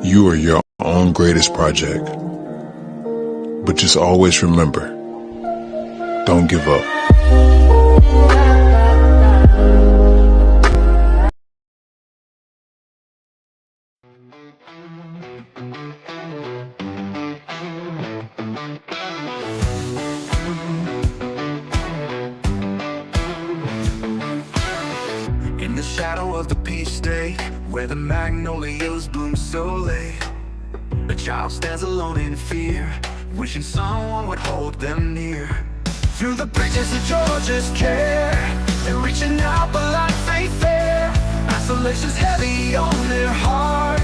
You are your own greatest project. But just always remember, don't give up. In the shadow of the peach state, where the magnolias bloom so late, a child stands alone in fear, wishing someone would hold them near. Through the bridges of Georgia's care, they're reaching out but life ain't fair. Isolation's heavy on their heart,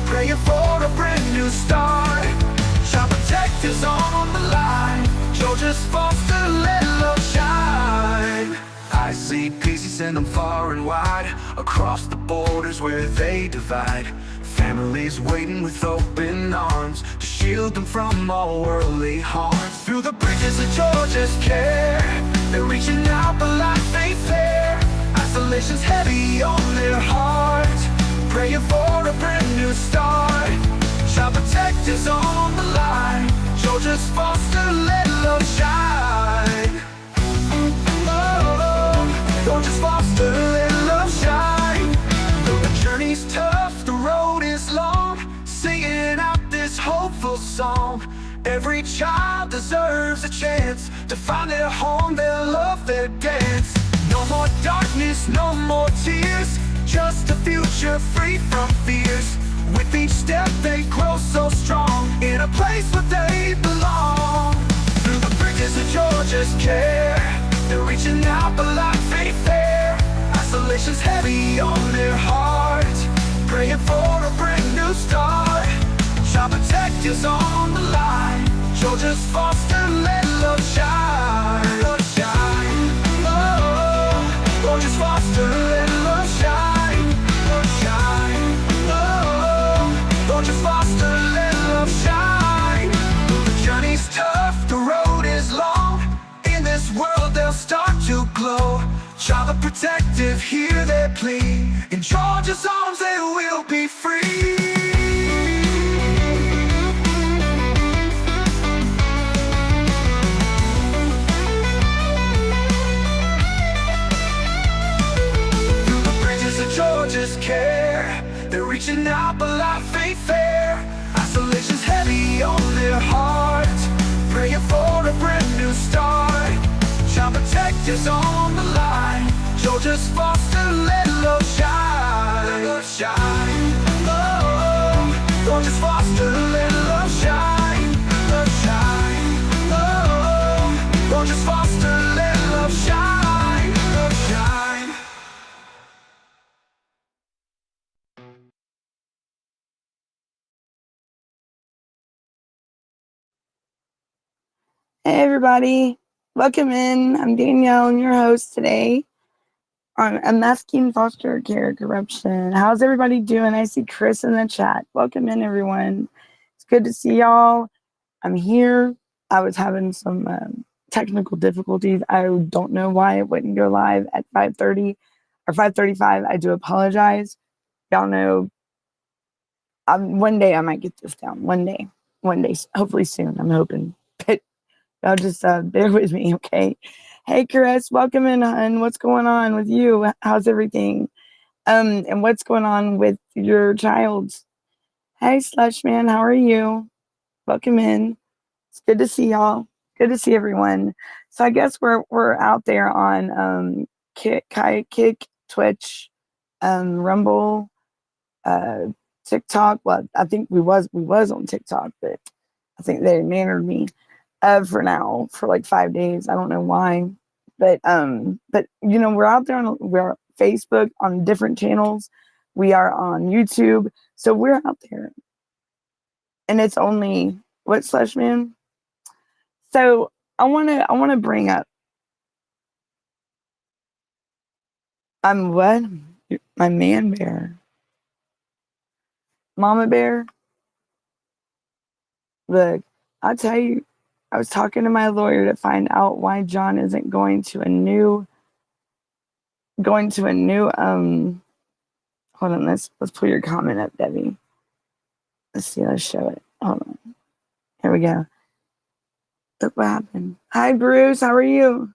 praying for a brand new start. Child protectors on the line, Georgia's foster, let love shine. I see peace, he send them far and wide, across the borders where they divide. Families waiting with open arms to shield them from all worldly harm. Through the bridges of Georgia's care, they're reaching out but life ain't fair. Isolation's heavy on their heart, praying for a brand new start. Child protectors on the line, Georgia's foster, let love shine. Georgia's foster, let love shine. Though the journey's tough, the road is long, singing out this hopeful song. Every child deserves a chance to find their home, their love, their dance. No more darkness, no more tears, just a future free from fears. With each step they grow so strong, in a place where they belong. Through the bridges of Georgia's care, they're reaching out but life ain't fair. Isolation's heavy on their heart, praying for a brand new start. Child protectors on the line, Georgia's foster, let love shine. Love shine. Oh, Georgia's foster, let love shine. Love shine. Oh, Georgia's foster, let love shine. The journey's tough, the road is long, in this world they'll start to glow. Child protective, hear their plea, in Georgia's arms they will be free. Through the bridges of Georgia's care, they're reaching out but life ain't fair. Isolation's heavy on their heart, praying for a brand new start. Child protectors on the line, Georgia's foster, let love shine. Let love shine. Oh, Georgia's foster, let love shine. Love shine. Oh, Georgia's foster, let love shine. Love shine. Hey everybody, welcome in. I'm Danielle, I'm your host today on Unmasking Foster Care Corruption. How's everybody doing? I see Chris in the chat. Welcome in everyone. It's good to see y'all. I'm here. I was having some technical difficulties. I don't know why it wouldn't go live at 5:30 or 5:35. I do apologize. Y'all know one day I might get this down. One day, hopefully soon. I'm hoping. But y'all just bear with me, okay? Hey, Chris, welcome in, hon. What's going on with you? How's everything? And what's going on with your child? Hey, Slush Man, how are you? Welcome in. It's good to see y'all. Good to see everyone. So I guess we're out there on Kick, Twitch, Rumble, TikTok. Well, I think we was on TikTok, but I think they mannered me. For now, for like 5 days. I don't know why, but you know, we're out there we're Facebook on different channels. We are on YouTube, so we're out there, and it's only what Slush Man. So I wanna bring up. I'm what? My man bear, mama bear. Look, I'll tell you. I was talking to my lawyer to find out why John isn't going to a new hold on, let's pull your comment up, Debbie. Let's see, let's show it. Hold on. Here we go. Look what happened. Hi, Bruce. How are you?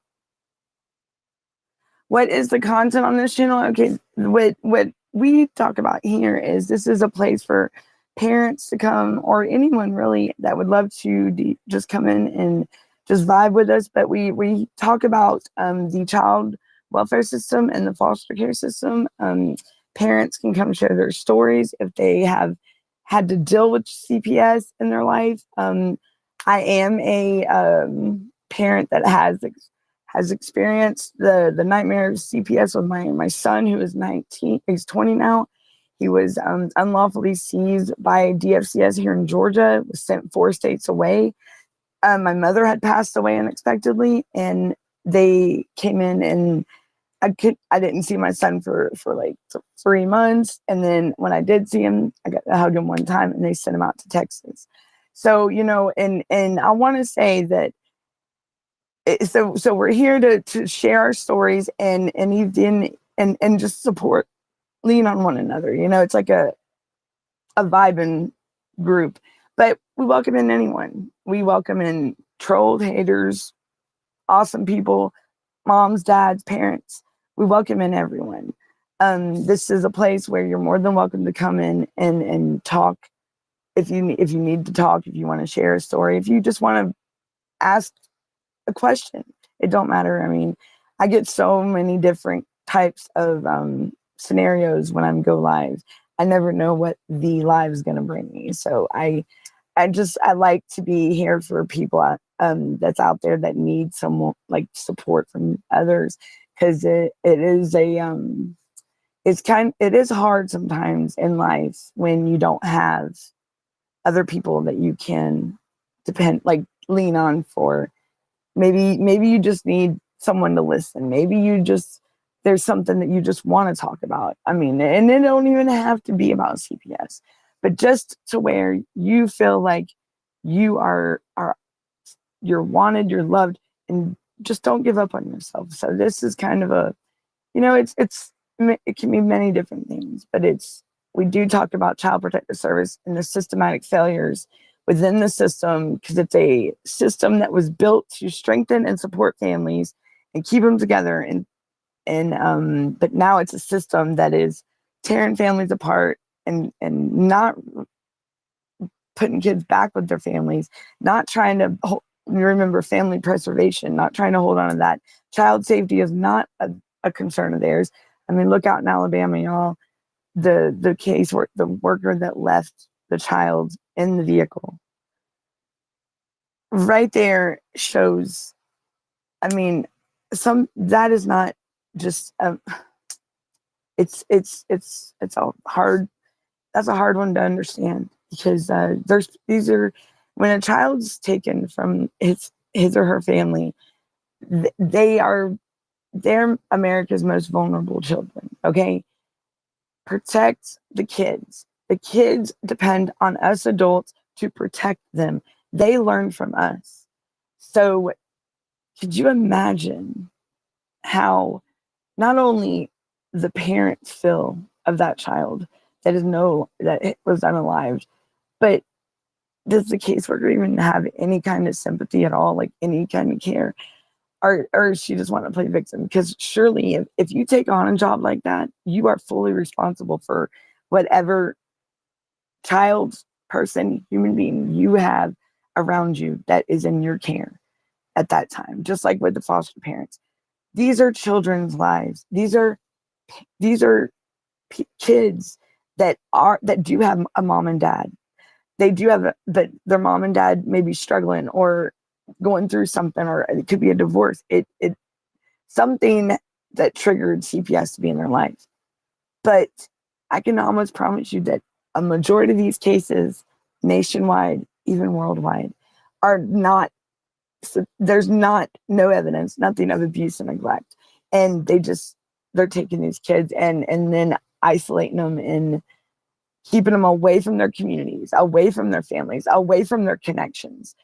What is the content on this channel? Okay, what we talk about here is this is a place for parents to come, or anyone really that would love to just come in and just vibe with us. But we talk about the child welfare system and the foster care system. Parents can come share their stories if they have had to deal with CPS in their life. I am a parent that has experienced the nightmare of CPS with my son, who is 19. He's 20 now. He was unlawfully seized by DFCS here in Georgia, was sent 4 states away. My mother had passed away unexpectedly, and they came in, and I didn't see my son for like 3 months. And then when I did see him, I hugged him one time, and they sent him out to Texas. So, and I want to say that so we're here to share our stories and just support, lean on one another. It's like a vibing group, but we welcome in anyone. We welcome in trolled haters, awesome people, moms, dads, parents. We welcome in everyone. This is a place where you're more than welcome to come in and talk. If you need to talk, if you want to share a story, if you just want to ask a question, it don't matter. I mean, I get so many different types of scenarios when I go live. I never know what the live is going to bring me. So I like to be here for people that's out there that need some like support from others, because it is hard sometimes in life when you don't have other people that you can lean on for. Maybe you just need someone to listen. Maybe there's something that you just want to talk about. I mean, and it don't even have to be about CPS, but just to where you feel like you're wanted, you're loved, and just don't give up on yourself. So this is kind of it can be many different things, but we do talk about Child Protective Service and the systematic failures within the system, because it's a system that was built to strengthen and support families and keep them together. But now it's a system that is tearing families apart and not putting kids back with their families, not trying to remember family preservation, not trying to hold on to that. Child safety is not a concern of theirs. I mean, look out in Alabama, y'all. The case where the worker that left the child in the vehicle right there shows, I mean, that is not just it's a hard, that's a hard one to understand, because when a child's taken from his or her family, they're America's most vulnerable children. Okay, protect the kids. The kids depend on us adults to protect them. They learn from us. So could you imagine how not only the parents feel of that child that it was unalived, but does the caseworker even have any kind of sympathy at all, like any kind of care? Or she just want to play victim? Because surely if you take on a job like that, you are fully responsible for whatever child, person, human being you have around you that is in your care at that time. Just like with the foster parents, these are children's lives. These are kids that do have a mom and dad. They do have but their mom and dad may be struggling or going through something, or it could be a divorce. It something that triggered CPS to be in their life. But I can almost promise you that a majority of these cases, nationwide, even worldwide, are not. So there's no evidence, nothing of abuse and neglect, and they're taking these kids and then isolating them and keeping them away from their communities, away from their families, away from their connections.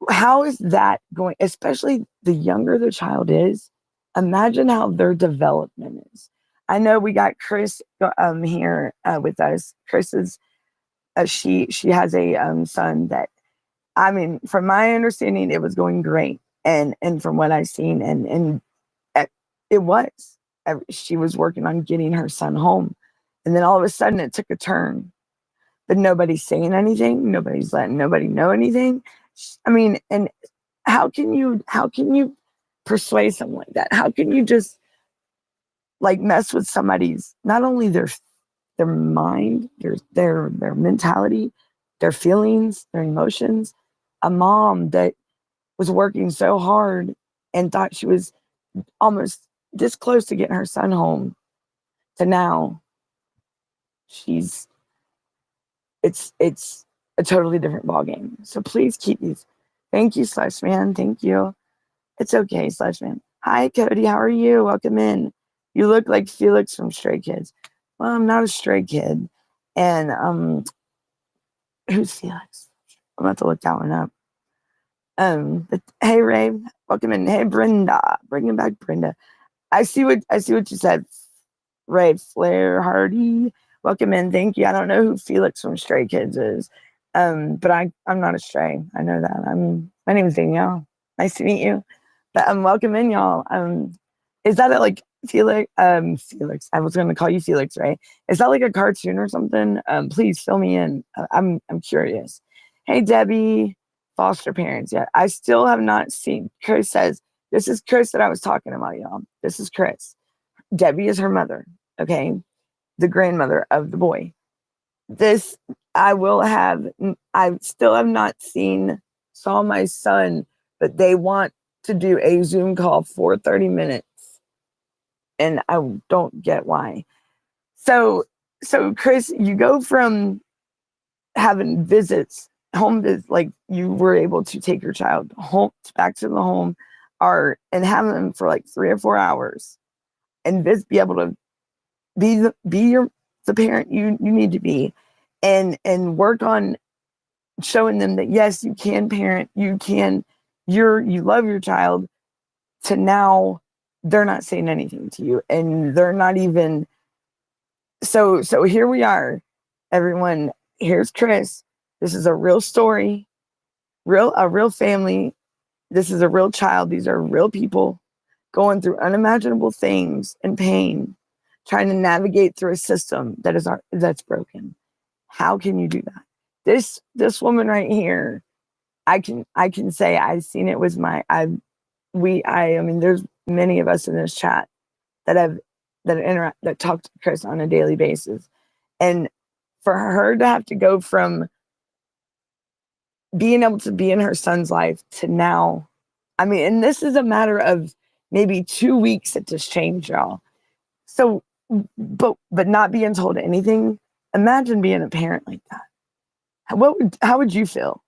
How is that going? Especially the younger the child is, imagine how their development is. I know we got Chris here with us. Chris is she has a son that, I mean, from my understanding, it was going great, and from what I've seen, and it was. She was working on getting her son home, and then all of a sudden it took a turn. But nobody's saying anything. Nobody's letting nobody know anything. I mean, and how can you persuade someone like that? How can you just like mess with somebody's, not only their mind, their mentality, their feelings, their emotions? A mom that was working so hard and thought she was almost this close to getting her son home, to now it's a totally different ballgame. So please keep these. Thank you, Slush Man. Thank you. It's okay, Slush Man. Hi, Cody. How are you? Welcome in. You look like Felix from Stray Kids. Well, I'm not a stray kid. And who's Felix? I'm about to look that one up. But hey, Ray, welcome in. Hey, Brenda, bringing back Brenda. I see what you said, Ray. Flair Hardy, welcome in. Thank you. I don't know who Felix from Stray Kids is, but I'm not a stray. I know that. My name is Danielle. Nice to meet you. But welcome in, y'all. Is that like Felix? Felix. I was going to call you Felix, right? Is that like a cartoon or something? Please fill me in. I'm curious. Hey, Debbie. Foster parents. Yeah, I still have not seen. Chris says, this is Chris that I was talking about, y'all. This is Chris. Debbie is her mother, okay? The grandmother of the boy. This, I still have not saw my son, but they want to do a Zoom call for 30 minutes. And I don't get why. So Chris, you go from having visits, home visits, like you were able to take your child home, back to the home, and have them for like 3 or 4 hours, and be able to be the parent you need to be, and work on showing them that yes, you can parent, you love your child, to now they're not saying anything to you, and they're not even. So here we are, everyone. Here's Chris. This is a real story, a real family. This is a real child. These are real people going through unimaginable things and pain, trying to navigate through a system that's broken. How can you do that? This woman right here, I can say I've seen it with I mean, there's many of us in this chat that talk to Chris on a daily basis, and for her to have to go from being able to be in her son's life to now, I mean, and this is a matter of maybe 2 weeks that just changed, y'all. So, but not being told anything. Imagine being a parent like that. How would you feel?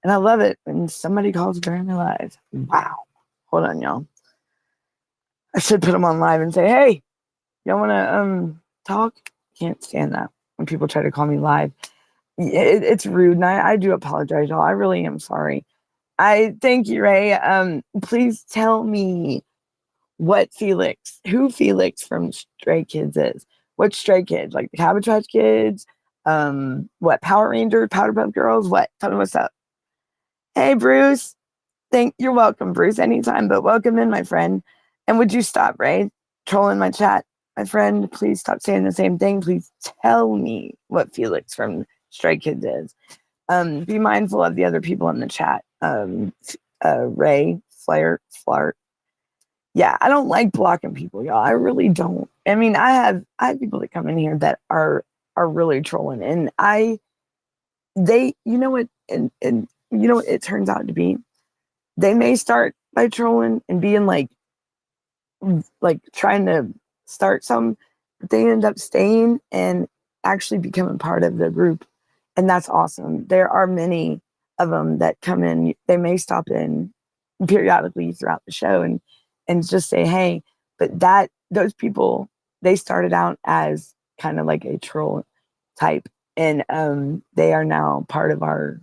And I love it when somebody calls during their live. Wow. Hold on, y'all. I should put them on live and say, hey, y'all want to talk? Can't stand that when people try to call me live. It's rude, and I do apologize, y'all. I really am sorry. I thank you, Ray. Please tell me who Felix from Stray Kids is. What Stray Kids? Like the Cabbage Patch Kids? What, Power Rangers, Powderpuff Girls? What? Tell me what's up. Hey, Bruce. You're welcome, Bruce, anytime, but welcome in, my friend. And would you stop, Ray, trolling my chat? My friend, please stop saying the same thing. Please tell me what Felix from Stray Kids is. Be mindful of the other people in the chat. Ray, Flart. Yeah, I don't like blocking people, y'all. I really don't. I mean, I have people that come in here that are really trolling, and you know what, and you know what it turns out to be. They may start by trolling and being like trying to start some, but they end up staying and actually becoming part of the group. And that's awesome. There are many of them that come in. They may stop in periodically throughout the show and just say, hey, but those people, they started out as kind of like a troll type. And they are now part of our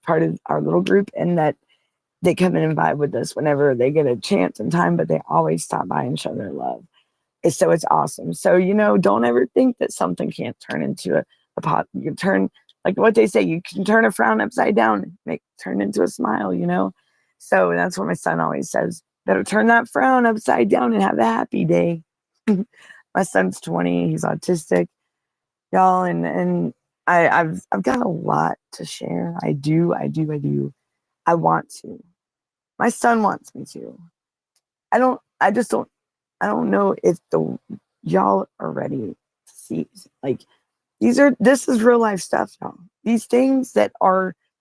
little group, and that they come in and vibe with us whenever they get a chance and time, but they always stop by and show their love. So it's awesome. So, don't ever think that something can't turn into the pot. You can turn, like what they say, you can turn a frown upside down, turn into a smile, you know? So that's what my son always says. Better turn that frown upside down and have a happy day. My son's 20, he's autistic, y'all, and I've got a lot to share. I do. I want to. My son wants me to. I don't know if y'all are ready to see, like, this is real life stuff, y'all. These things that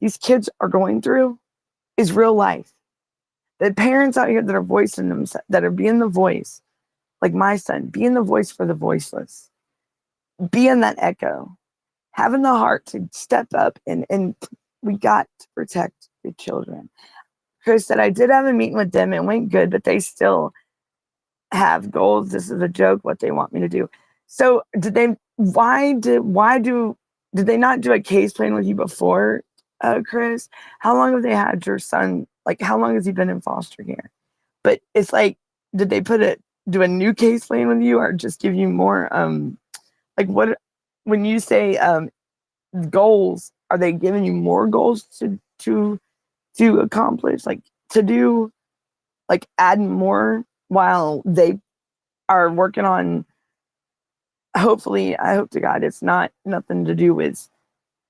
these kids are going through is real life. The parents out here that are voicing themselves, that are being the voice, like my son, being the voice for the voiceless, being that echo, having the heart to step up, and we got to protect the children. Chris said, I did have a meeting with them. It went good, but they still have goals. This is a joke, what they want me to do. So did they not do a case plan with you before, Chris? How long have they had your son? Like, how long has he been in foster care? But it's like, did they do a new case plan with you, or just give you more, like, what, when you say goals, are they giving you more goals to accomplish, like to do, like add more while they are working on, hopefully, I hope to God it's nothing to do with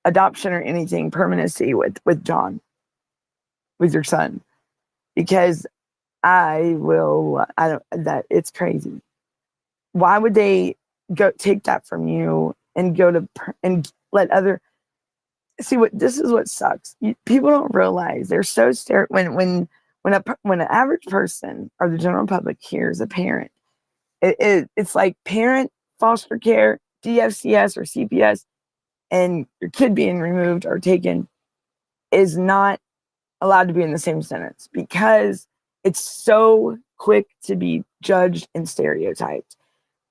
adoption or anything, permanency with John, with your son, because it's crazy. Why would they go take that from you and go to and let other see this is what sucks. People don't realize they're so scared when an average person or the general public hears a parent, it's like parent, foster care, DFCS or CPS, and your kid being removed or taken is not allowed to be in the same sentence, because it's so quick to be judged and stereotyped.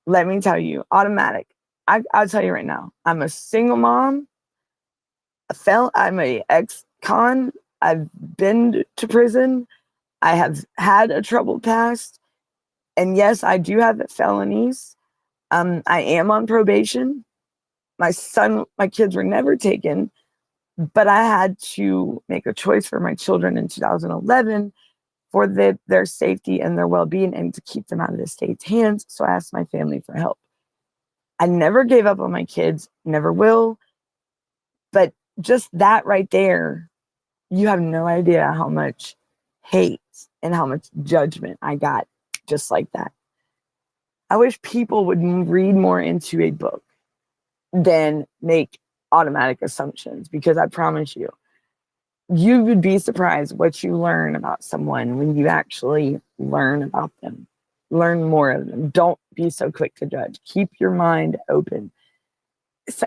Let me tell you, automatic. I'll tell you right now, I'm a single mom. I'm a ex-con. I've been to prison. I have had a troubled past. And yes, I do have felonies. I am on probation. My kids were never taken, but I had to make a choice for my children in 2011 for their safety and their well-being, and to keep them out of the state's hands. So I asked my family for help. I never gave up on my kids, never will. But just that right there, you have no idea how much hate and how much judgment I got just like that. I wish people would read more into a book than make automatic assumptions, because I promise you, you would be surprised what you learn about someone when you actually learn about them. Learn more of them. Don't be so quick to judge. Keep your mind open.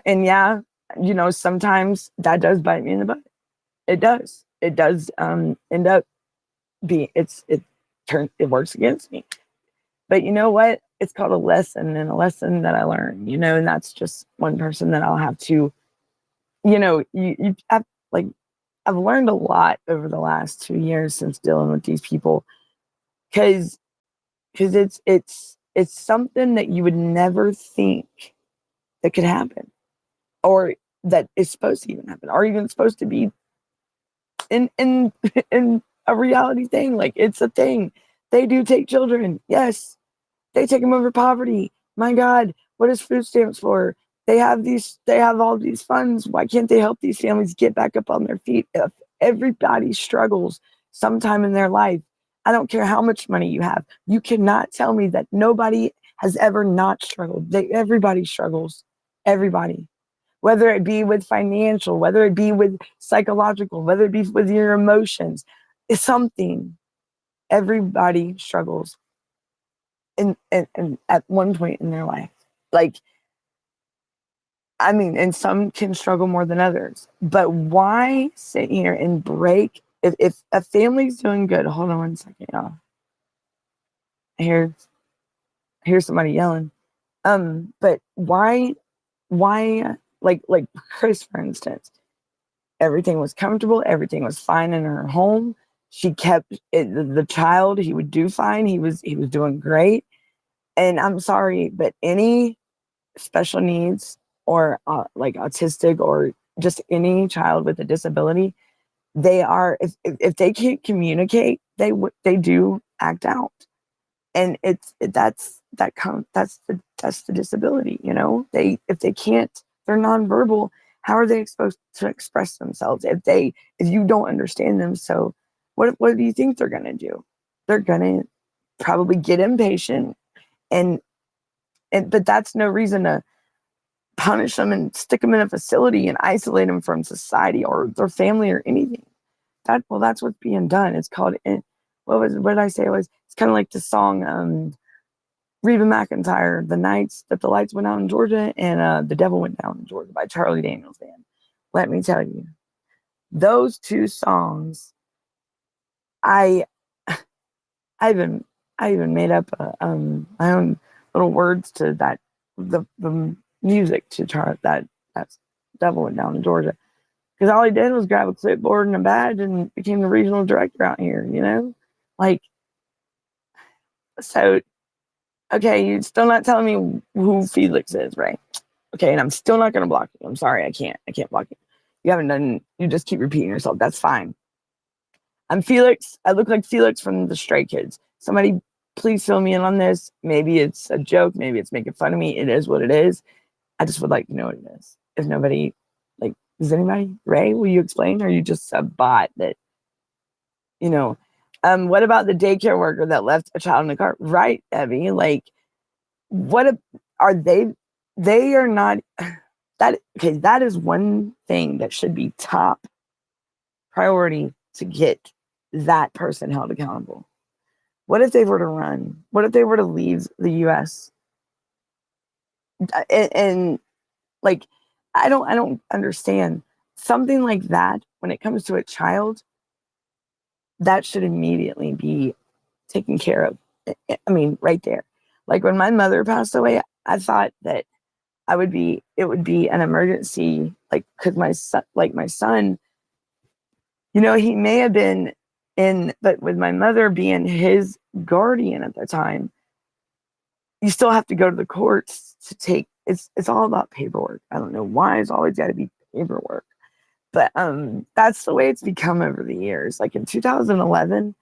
And yeah, sometimes that does bite me in the butt. It does. It does end up being, it works against me. But you know what? It's called a lesson, and a lesson that I learned, and that's just one person that I'll have to, you have, like, I've learned a lot over the last 2 years since dealing with these people, because it's something that you would never think that could happen, or that is supposed to even happen, or even supposed to be in in a reality thing. Like, it's a thing. They do take children. Yes, they take them over poverty. My God, what is food stamps for? They have all these funds. Why can't they help these families get back up on their feet? If everybody struggles sometime in their life, I don't care how much money you have. You cannot tell me that nobody has ever not struggled. Everybody struggles. Everybody. Whether it be with financial, whether it be with psychological, whether it be with your emotions, it's something. Everybody struggles in at one point in their life. Like, I mean, and some can struggle more than others. But why sit here and break? If a family's doing good, hold on one second, y'all. I hear somebody yelling. But why, like Chris, for instance, everything was comfortable, everything was fine in her home. She kept the child, he would do fine. He was doing great. And I'm sorry, but any special needs or like autistic or just any child with a disability, they are, if they can't communicate, they do act out. And that's the disability, you know. If they can't, they're nonverbal, how are they supposed to express themselves if you don't understand them? So what do you think they're gonna do? They're gonna probably get impatient, and but that's no reason to punish them and stick them in a facility and isolate them from society or their family or anything. That's what's being done. It's called, what did I say it was? It's kind of like the song Reba McEntire, "The Nights That the Lights Went Out in Georgia," and "The Devil Went Down in Georgia" by Charlie Daniels Band. Let me tell you, those two songs, I I even made up my own little words to the music to that's "Devil Went Down in Georgia," because all he did was grab a clipboard and a badge and became the regional director out here, you know? Like, so, okay, you're still not telling me who Felix is, right? Okay, and I'm still not going to block you. I'm sorry, I can't block you. You just keep repeating yourself. That's fine. I'm Felix. I look like Felix from the Stray Kids. Somebody please fill me in on this. Maybe it's a joke. Maybe it's making fun of me. It is what it is. I just would like to know what it is. If nobody, like, does anybody? Ray, will you explain? Or are you just a bot that, you know? What about the daycare worker that left a child in the car? Right, Evie. Like, are they? They are not. Okay, that is one thing that should be top priority to get that person held accountable. What if they were to run? What if they were to leave the U.S.? And like, I don't understand something like that when it comes to a child. That should immediately be taken care of. I mean, right there. Like when my mother passed away, I thought that it would be an emergency, like, because my son, you know, he may have been but with my mother being his guardian at the time, you still have to go to the courts to take, it's all about paperwork. I don't know why it's always got to be paperwork, but that's the way it's become over the years. Like in 2011,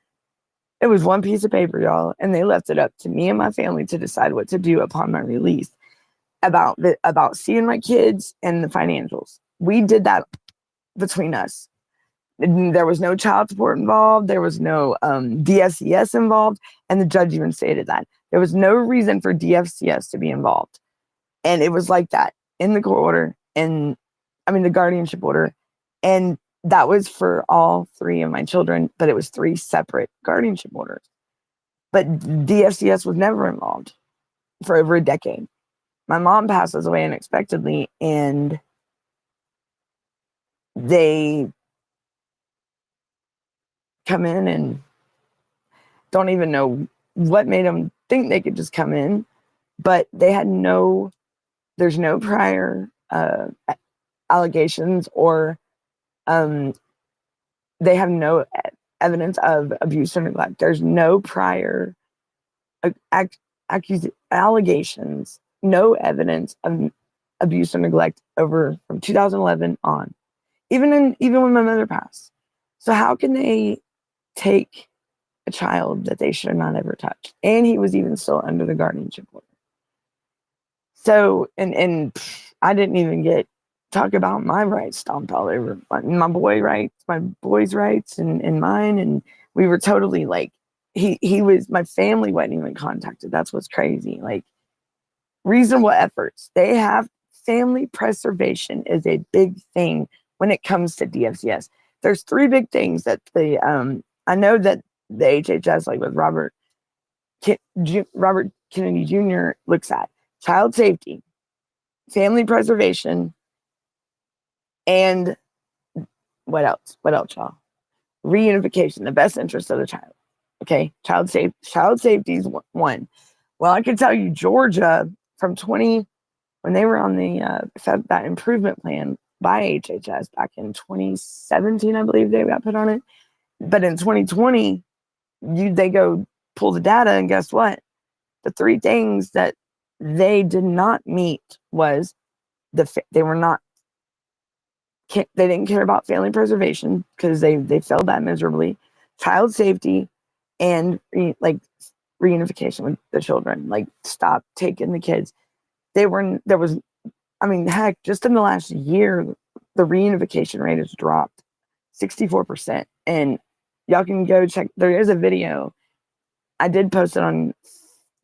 it was one piece of paper, y'all, and they left it up to me and my family to decide what to do upon my release about seeing my kids and the financials. We did that between us. There was no child support involved. There was no DFCS involved. And the judge even stated that. There was no reason for DFCS to be involved. And it was like that in the court order, and the guardianship order. And that was for all three of my children, but it was three separate guardianship orders. But DFCS was never involved for over a decade. My mom passes away unexpectedly, and they come in and don't even know what made them think they could just come in, but there's no prior allegations, or they have no evidence of abuse or neglect. There's no prior allegations, no evidence of abuse or neglect from 2011 on, even when my mother passed. So how can they take a child that they should not ever touch? And he was even still under the guardianship order. So, and I didn't even talk about my rights stomped all over, my boys' rights and mine. And we were totally like, my family wasn't even contacted. That's what's crazy. Like, reasonable efforts. They have family preservation is a big thing when it comes to DFCS. There's three big things that I know that the HHS, like with Robert Kennedy Jr., looks at: child safety, family preservation, and what else, y'all? Reunification, the best interest of the child. Okay, child safety is one. Well, I can tell you, Georgia, when they were on that improvement plan by HHS back in 2017, I believe they got put on it. But in 2020, they go pull the data, and guess what? The three things that they did not meet was they were not, they didn't care about family preservation because they failed that miserably, child safety, and like reunification with the children. Like, stop taking the kids. There was, I mean, heck, just in the last year, the reunification rate has dropped 64%. And y'all can go check. There is a video. I did post it on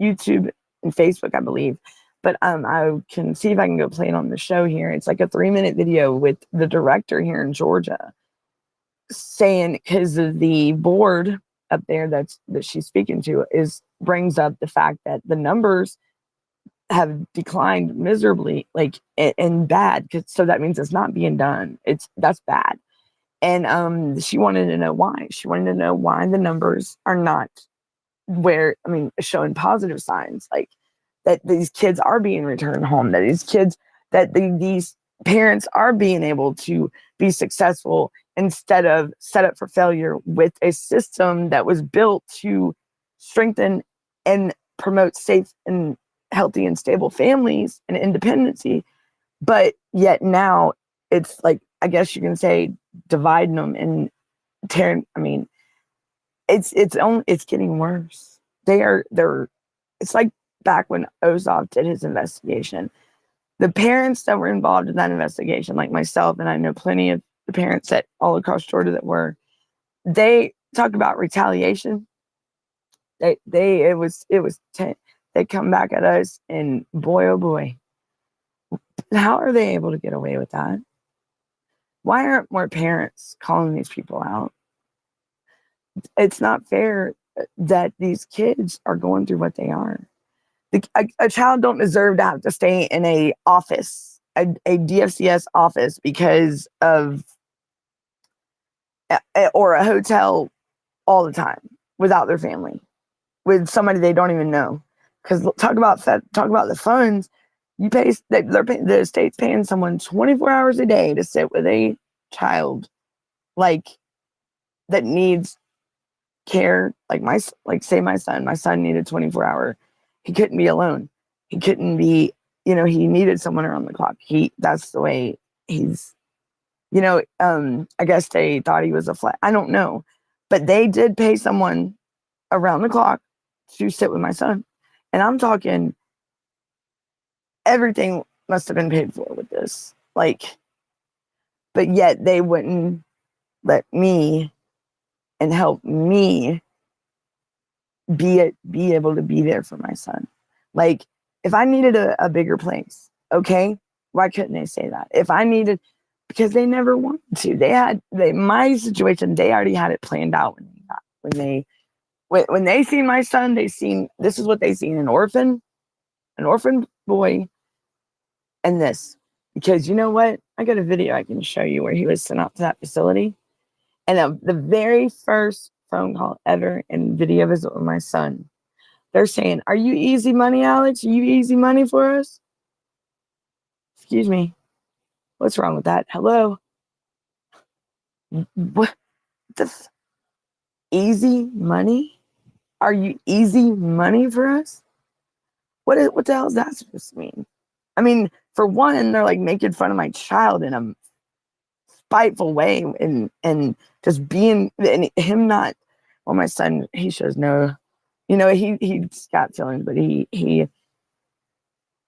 YouTube and Facebook, I believe. But I can see if I can go play it on the show here. It's like a 3-minute video with the director here in Georgia saying, because of the board up there that she's speaking to brings up the fact that the numbers have declined miserably, like, and bad. So that means it's not being done. That's bad. And she wanted to know why. She wanted to know why the numbers are not showing positive signs, like that these kids are being returned home, that these parents are being able to be successful instead of set up for failure with a system that was built to strengthen and promote safe and healthy and stable families and independency. But yet now it's like, I guess you can say, dividing them and tearing. I mean, it's getting worse. It's like back when Ozov did his investigation. The parents that were involved in that investigation, like myself, and I know plenty of the parents that all across Georgia that were, they talk about retaliation. They come back at us, and boy, oh boy, how are they able to get away with that? Why aren't more parents calling these people out? It's not fair that these kids are going through what they are. A child don't deserve to have to stay in a office, a DFCS office, because of, or a hotel all the time without their family, with somebody they don't even know. Because talk about the funds. The state's paying someone 24 hours a day to sit with a child, like, that needs care. Say my son needed 24-hour. He couldn't be alone. He couldn't be, he needed someone around the clock. That's the way he's, I guess they thought he was a flat. I don't know, but they did pay someone around the clock to sit with my son. And I'm talking, everything must have been paid for with this. Like, but yet they wouldn't let me and help me be able to be there for my son. Like, if I needed a bigger place, okay, why couldn't they say that? If I needed, because they never wanted to. My situation, they already had it planned out when they seen my son. This is what they seen: an orphan boy, and this. Because you know what? I got a video I can show you where he was sent out to that facility, and the very first phone call ever and video visit with my son, they're saying, "Are you easy money, Alex? Are you easy money for us?" Excuse me. What's wrong with that? Hello? What easy money? Are you easy money for us? What the hell is that supposed to mean? I mean, for one, they're like making fun of my child in a spiteful way, and just being, and him not, well, my son, he shows no, he's got feelings, but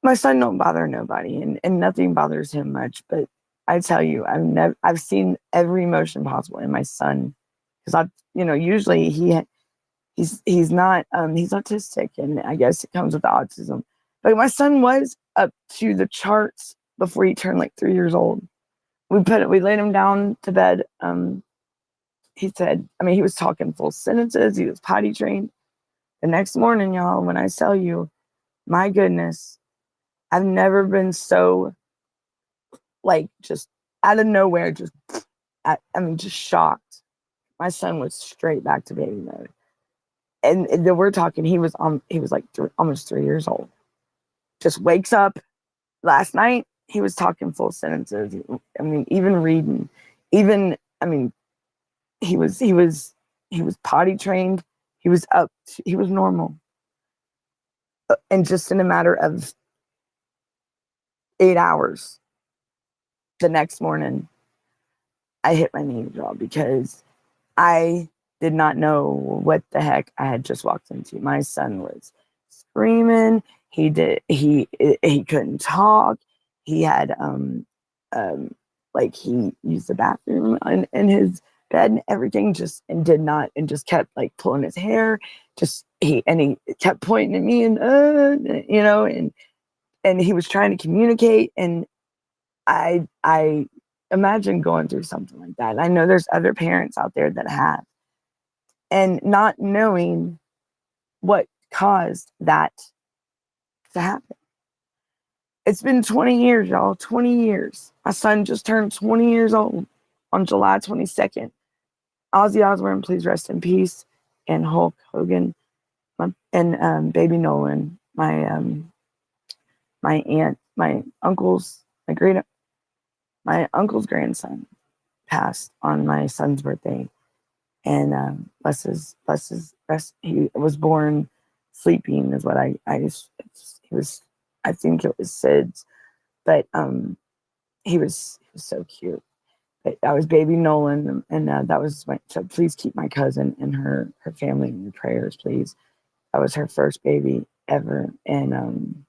my son don't bother nobody, and nothing bothers him much. But I tell you, I've seen every emotion possible in my son, because usually he's not, he's autistic, and I guess it comes with the autism. But my son was up to the charts before he turned like 3 years old. We laid him down to bed. He said, he was talking full sentences. He was potty trained. The next morning, y'all, when I tell you, my goodness, I've never been so, like, just out of nowhere, just shocked. My son was straight back to baby mode. And then we're talking, he was like almost 3 years old. Just wakes up. Last night, he was talking full sentences. Even reading, he was potty trained. He was up. He was normal. And just in a matter of 8 hours, the next morning, I hit my knees, y'all, because I did not know what the heck I had just walked into. My son was screaming. He couldn't talk. He had like he used the bathroom in his bed and everything, and just kept like pulling his hair. He kept pointing at me and he was trying to communicate, and I imagine going through something like that. I know there's other parents out there that have, and not knowing what caused that to happen. It's been 20 years, y'all. 20 years. My son just turned 20 years old on July 22nd. Ozzy Osbourne, please rest in peace. And Hulk Hogan, and baby Nolan, my aunt, my uncle's grandson passed on my son's birthday. And bless his rest. He was born sleeping, is what he was. I think it was SIDS, but he was so cute. But that was baby Nolan, and that was so please keep my cousin and her family in your prayers, please. That was her first baby ever, and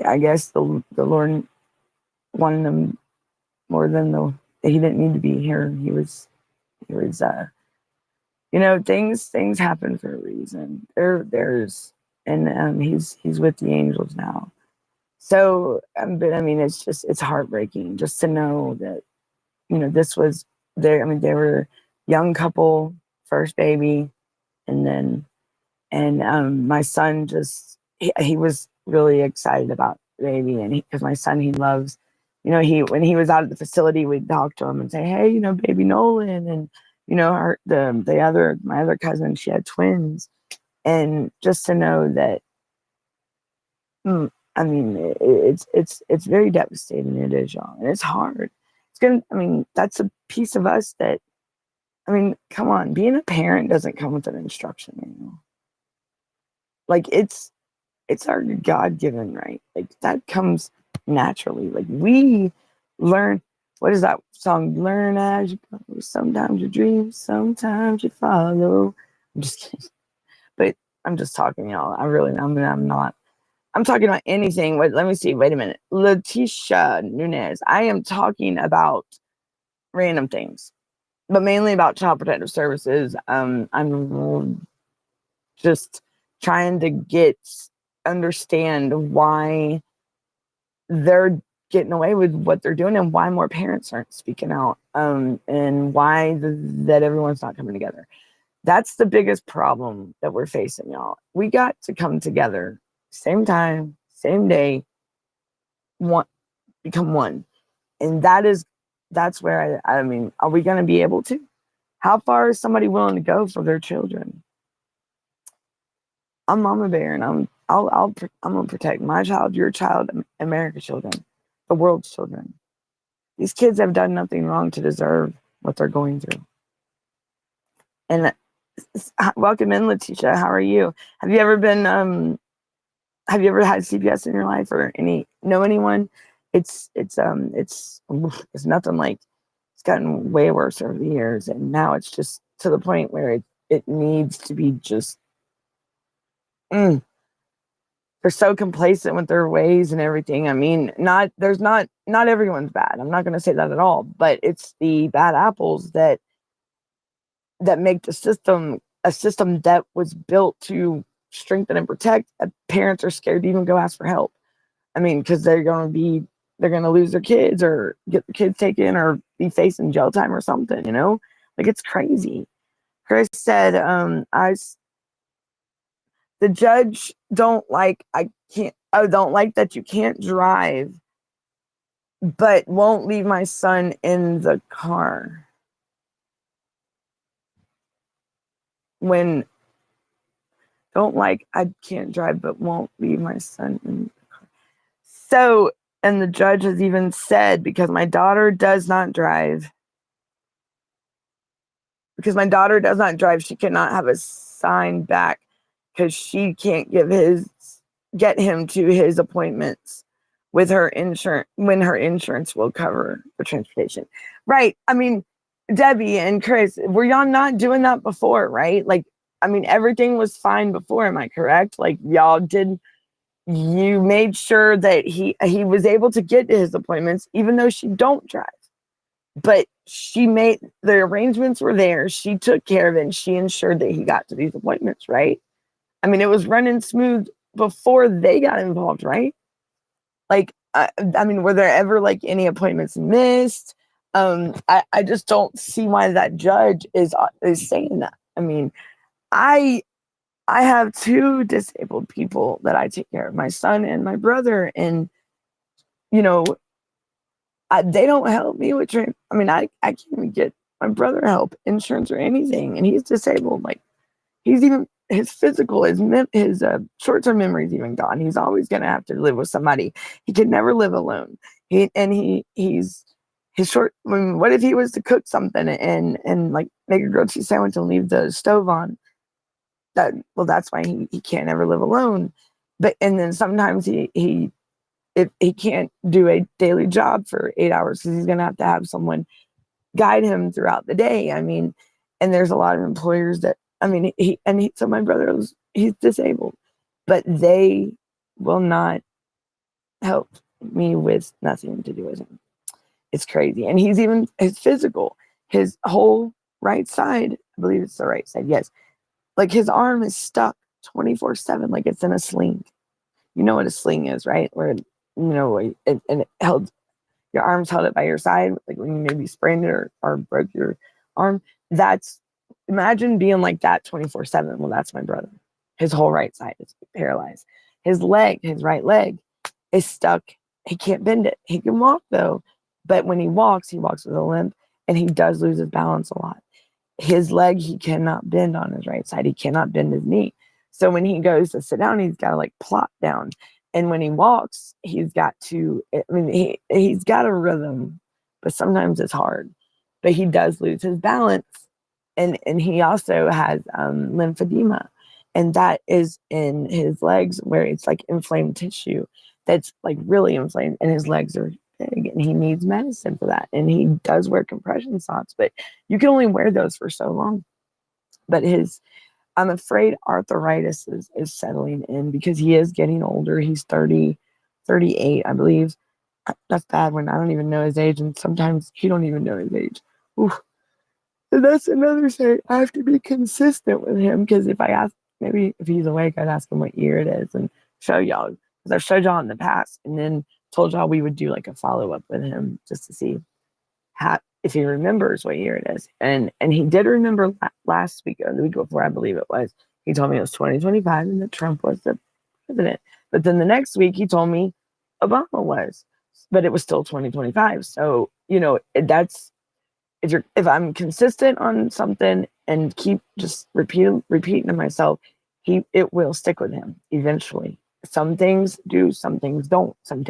I guess the Lord wanted him more than he didn't need to be here. He was things happen for a reason. He's with the angels now. So, but I mean, it's heartbreaking just to know that, this was there. I mean, they were young couple, first baby, and my son he was really excited about the baby, and because my son, he loves, when he was out at the facility, we'd talk to him and say, hey, baby Nolan, and my other cousin, she had twins, and just to know that, I mean, it's very devastating. It is, y'all, and it's hard. That's a piece of us that, come on, being a parent doesn't come with an instruction manual. Like it's our God-given right. Like that comes naturally. Like we learn. What is that song? Learn as you go. Sometimes you dream, sometimes you follow. I'm just kidding. But I'm just talking, y'all. I'm not. I'm talking about anything. Wait, let me see. Wait a minute. Leticia Nunez. I am talking about random things, but mainly about Child Protective Services. I'm just trying to understand why they're getting away with what they're doing, and why more parents aren't speaking out, and why that everyone's not coming together. That's the biggest problem that we're facing, y'all. We got to come together, same time, same day, become one. And that's where are we going to be able to? How far is somebody willing to go for their children? I'm Mama Bear, and I'm gonna protect my child, your child, America's children, the world's children. These kids have done nothing wrong to deserve what they're going through. And welcome in, Leticia. How are you? Have you ever had CPS in your life, or know anyone? It's nothing like. It's gotten way worse over the years, and now it's just to the point where it needs to be just. They're so complacent with their ways and everything. I mean, not everyone's bad. I'm not going to say that at all, but it's the bad apples that make the system a system that was built to strengthen and protect. Parents are scared to even go ask for help. I mean, because they're going to lose their kids, or get the kids taken, or be facing jail time or something, like it's crazy. Chris said, the judge don't like that you can't drive, but won't leave my son in the car. I can't drive, but won't leave my son in the car. So, and the judge has even said, because my daughter does not drive, she cannot have a sign back because she can't get him to his appointments with her insurance when her insurance will cover the transportation. Right. I mean, Debbie and Chris, were y'all not doing that before, right? Like, I mean, everything was fine before, am I correct? Like, you made sure that he was able to get to his appointments, even though she don't drive. But she made the arrangements were there. She took care of it, and she ensured that he got to these appointments, right? I mean, it was running smooth before they got involved, right? Like, I mean, were there ever like any appointments missed? I just don't see why that judge is saying that. I mean, I have two disabled people that I take care of, my son and my brother, and you know, they don't help me with I mean, I can't even get my brother help, insurance or anything, and he's disabled. Like, he's even his physical, his short-term memory is even gone. He's always gonna have to live with somebody. He can never live alone. He's his short. I mean, what if he was to cook something and like make a grilled cheese sandwich and leave the stove on? That's why he can't ever live alone. But and then sometimes if he can't do a daily job for 8 hours because he's gonna have someone guide him throughout the day. I mean, and there's a lot of employers that, I mean, so my brother he's disabled, but they will not help me with nothing to do with him. It's crazy. And he's even his physical, his whole right side, I believe it's the right side, yes. Like, his arm is stuck 24/7, like it's in a sling. You know what a sling is, right? Where, you know, and it held, your arm's held up by your side, like when you maybe sprained it or broke your arm. Imagine being like that 24/7. Well, that's my brother. His whole right side is paralyzed. His right leg is stuck. He can't bend it. He can walk though, but when he walks with a limp, and he does lose his balance a lot. His leg, he cannot bend on his right side. He cannot bend his knee. So when he goes to sit down, he's got to like plop down. And when he walks, he's got he's got a rhythm, but sometimes it's hard. But he does lose his balance. And he also has lymphedema. And that is in his legs, where it's like inflamed tissue that's like really inflamed, and his legs are big, and he needs medicine for that. And he does wear compression socks, but you can only wear those for so long. But I'm afraid arthritis is settling in because he is getting older. He's 38, I believe. That's bad when I don't even know his age, and sometimes he don't even know his age. Oof. And that's another thing. I have to be consistent with him, because if I ask, maybe if he's awake, I'd ask him what year it is and show y'all, because I've showed y'all in the past, and then told y'all we would do like a follow-up with him just to see if he remembers what year it is. And he did remember last week, or the week before, I believe it was. He told me it was 2025 and that Trump was the president. But then the next week he told me Obama was, but it was still 2025. So, you know, that's, if I'm consistent on something and keep just repeating to myself, it will stick with him eventually. Some things do, some things don't. Some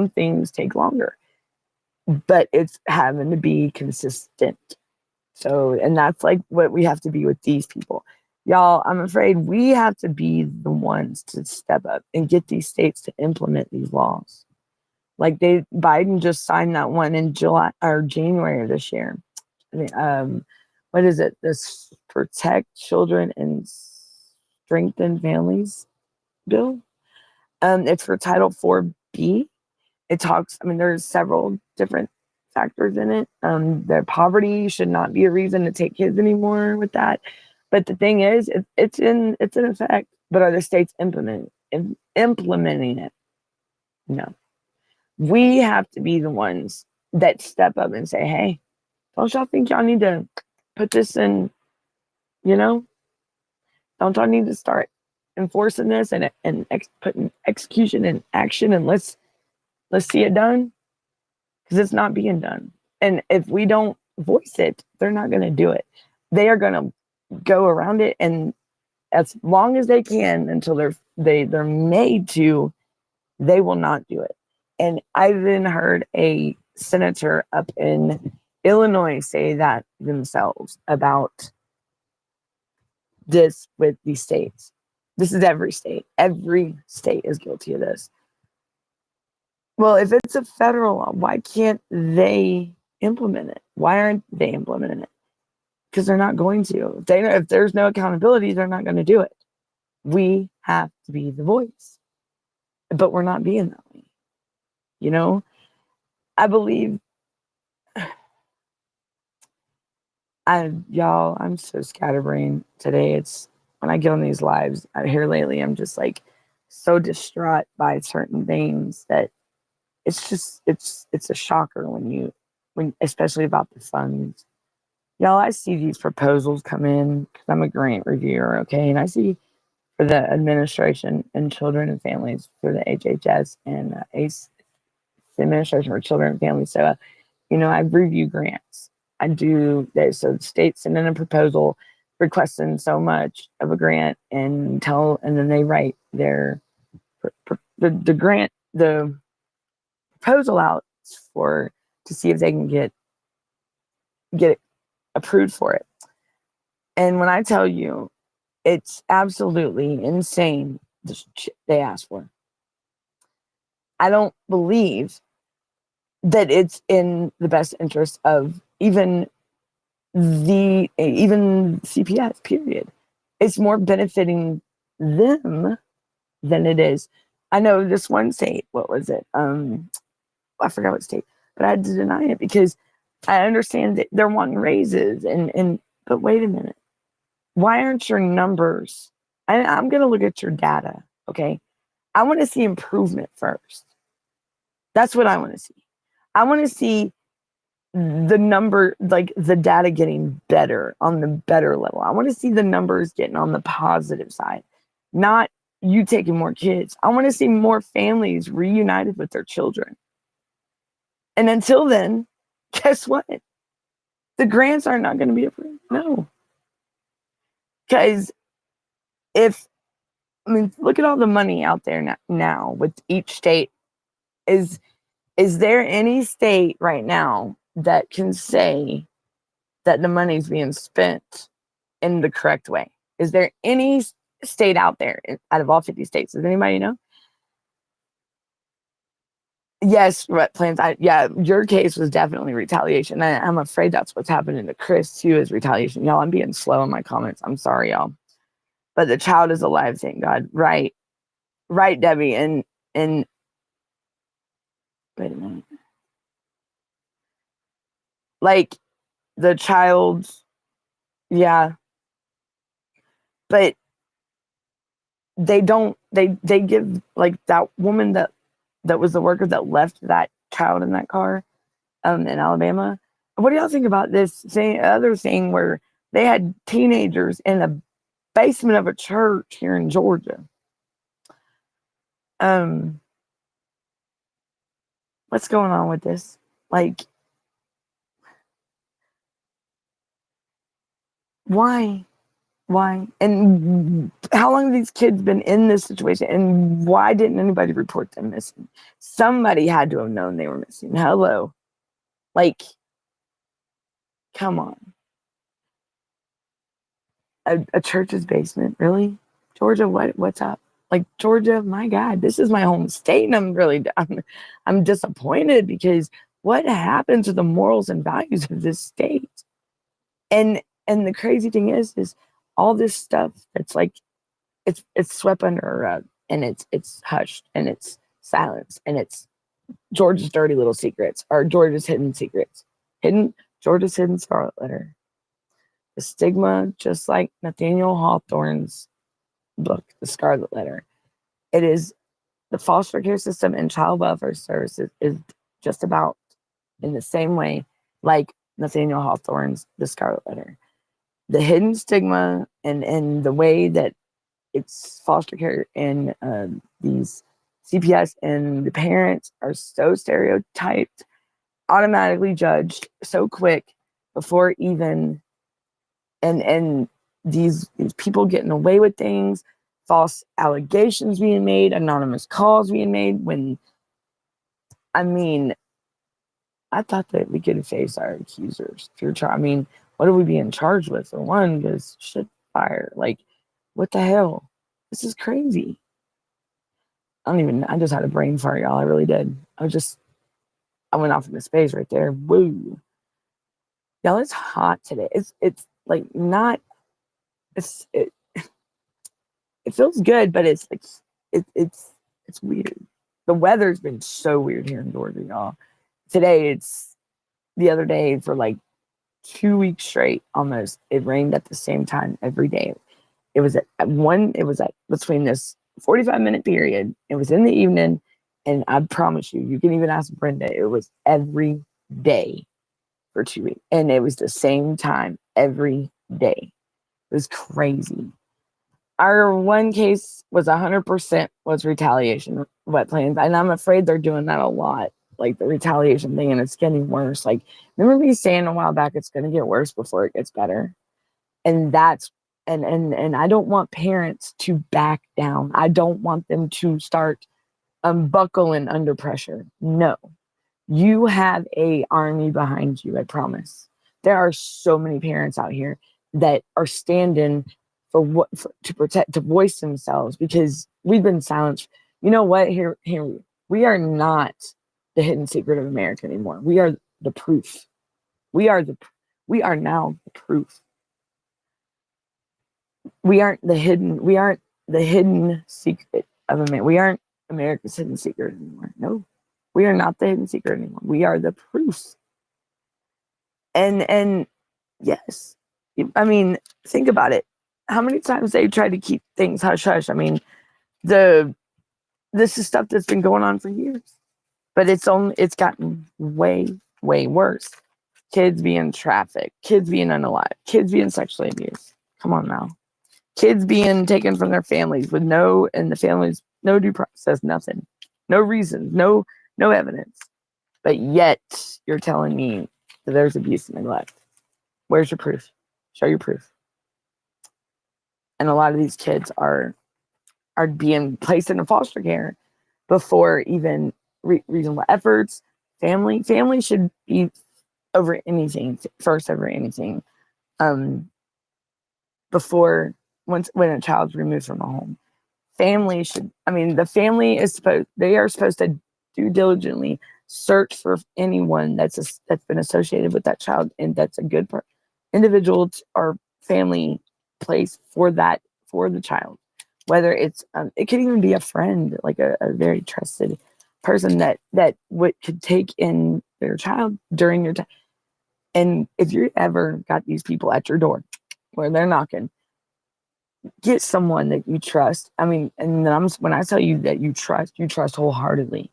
things take longer, but it's having to be consistent. So, and that's like what we have to be with these people. Y'all, I'm afraid we have to be the ones to step up and get these states to implement these laws. Like Biden just signed that one in July or January of this year. I mean, what is it? This Protect Children and Strengthen Families bill. It's for Title 4B. It talks, I mean, there's several different factors in it. The poverty should not be a reason to take kids anymore with that. But the thing is, it's in effect. But are the states implementing it? No. We have to be the ones that step up and say, hey, don't y'all think y'all need to put this in, you know? Don't y'all need to start enforcing this and putting execution in action, and let's see it done? Because it's not being done. And if we don't voice it, they're not going to do it. They are going to go around it, and as long as they can, until they're made to, they will not do it. And I even heard a senator up in Illinois say that themselves about this with these states. This is every state. Every state is guilty of this. Well, if it's a federal law, why can't they implement it? Why aren't they implementing it? Because they're not going to. If there's no accountability, they're not going to do it. We have to be the voice. But we're not being that way. You know? I believe... y'all, I'm so scatterbrained today. It's when I get on these lives here lately, I'm just like so distraught by certain things that it's a shocker when especially about the funds. Y'all, I see these proposals come in because I'm a grant reviewer, okay? And I see for the administration and children and families for the HHS and ACE, the administration for children and families. So, I review grants. I do this. So the state send in a proposal requesting so much of a grant and then they write the proposal out to see if they can get it approved for it. And when I tell you, it's absolutely insane the shit they ask for. I don't believe that it's in the best interest of even CPS, period. It's more benefiting them than it is. I know this one state, what was it? I forgot what state, but I had to deny it because I understand that they're wanting raises but wait a minute. Why aren't your numbers? I'm going to look at your data, okay? I want to see improvement first. That's what I want to see. I want to see the number, like the data getting better on the better level. I want to see the numbers getting on the positive side, not you taking more kids. I want to see more families reunited with their children. And until then, guess what? The grants are not going to be approved. No. Because look at all the money out there now with each state. Is there any state right now that can say that the money's being spent in the correct way? Is there any state out there out of all 50 states? Does anybody know? Yes, what plans? Your case was definitely retaliation. I'm afraid that's what's happening to Chris too, is retaliation. Y'all, I'm being slow in my comments. I'm sorry, y'all. But the child is alive, thank God. Right, Debbie. And wait a minute. Like the child, yeah. But they give, like, that woman that was the worker that left that child in that car in Alabama. What do y'all think about this other thing where they had teenagers in the basement of a church here in Georgia? What's going on with this? Like, why? And how long have these kids been in this situation? And why didn't anybody report them missing? Somebody had to have known they were missing. Hello. Like, come on. A church's basement, really? Georgia, what's up? Like, Georgia, my God, this is my home state, and I'm disappointed because what happened to the morals and values of this state? And the crazy thing is all this stuff that's like it's swept under a rug, and it's hushed, and it's silenced, and it's Georgia's dirty little secrets, or Georgia's hidden secrets, Georgia's hidden scarlet letter. The stigma, just like Nathaniel Hawthorne's book, The Scarlet Letter. It is the foster care system and child welfare services is just about in the same way like Nathaniel Hawthorne's The Scarlet Letter. The hidden stigma and the way that it's foster care and these CPS and the parents are so stereotyped, automatically judged so quick before even, and these people getting away with things, false allegations being made, anonymous calls being made, when, I thought that we could face our accusers through trial. What are we being charged with? For one, because shit fire. Like, what the hell? This is crazy. I just had a brain fart, y'all. I really did. I went off into space right there. Woo. Y'all, it's hot today. It's like not, it feels good, but it's weird. The weather's been so weird here in Georgia, y'all. Today, the other day for like 2 weeks straight, almost, it rained at the same time every day. It was at between this 45-minute period. It was in the evening, and I promise you can even ask Brenda, it was every day for 2 weeks. And it was the same time every day. It was crazy. Our one case was 100% was retaliation, wet plans. And I'm afraid they're doing that a lot, like the retaliation thing, and it's getting worse. Like, remember me saying a while back, it's going to get worse before it gets better. And that's, and I don't want parents to back down. I don't want them to start buckling under pressure. No, you have a army behind you. I promise. There are so many parents out here that are standing to protect, to voice themselves, because we've been silenced. You know what? Here, we are not the hidden secret of America anymore. We are the proof. We are now the proof. We aren't the hidden secret of America. We aren't America's hidden secret anymore. No, we are not the hidden secret anymore. We are the proof. And yes, I mean, think about it. How many times they tried to keep things hush hush? I mean, this is stuff that's been going on for years, but it's gotten way, way worse. Kids being trafficked, kids being unalive, kids being sexually abused. Come on now. Kids being taken from their families with no due process, nothing, no reason, no evidence. But yet you're telling me that there's abuse and neglect. Where's your proof? Show your proof. And a lot of these kids are being placed into foster care before even reasonable efforts. Family should be over anything, first over anything. Before, when a child's removed from a home, the family they are supposed to do diligently search for anyone that's been associated with that child, and that's a good individual or family place for the child. Whether it's it could even be a friend, like a very trusted person that could take in their child during your time. And if you ever got these people at your door where they're knocking, get someone that you trust. I mean, and when I tell you that you trust wholeheartedly.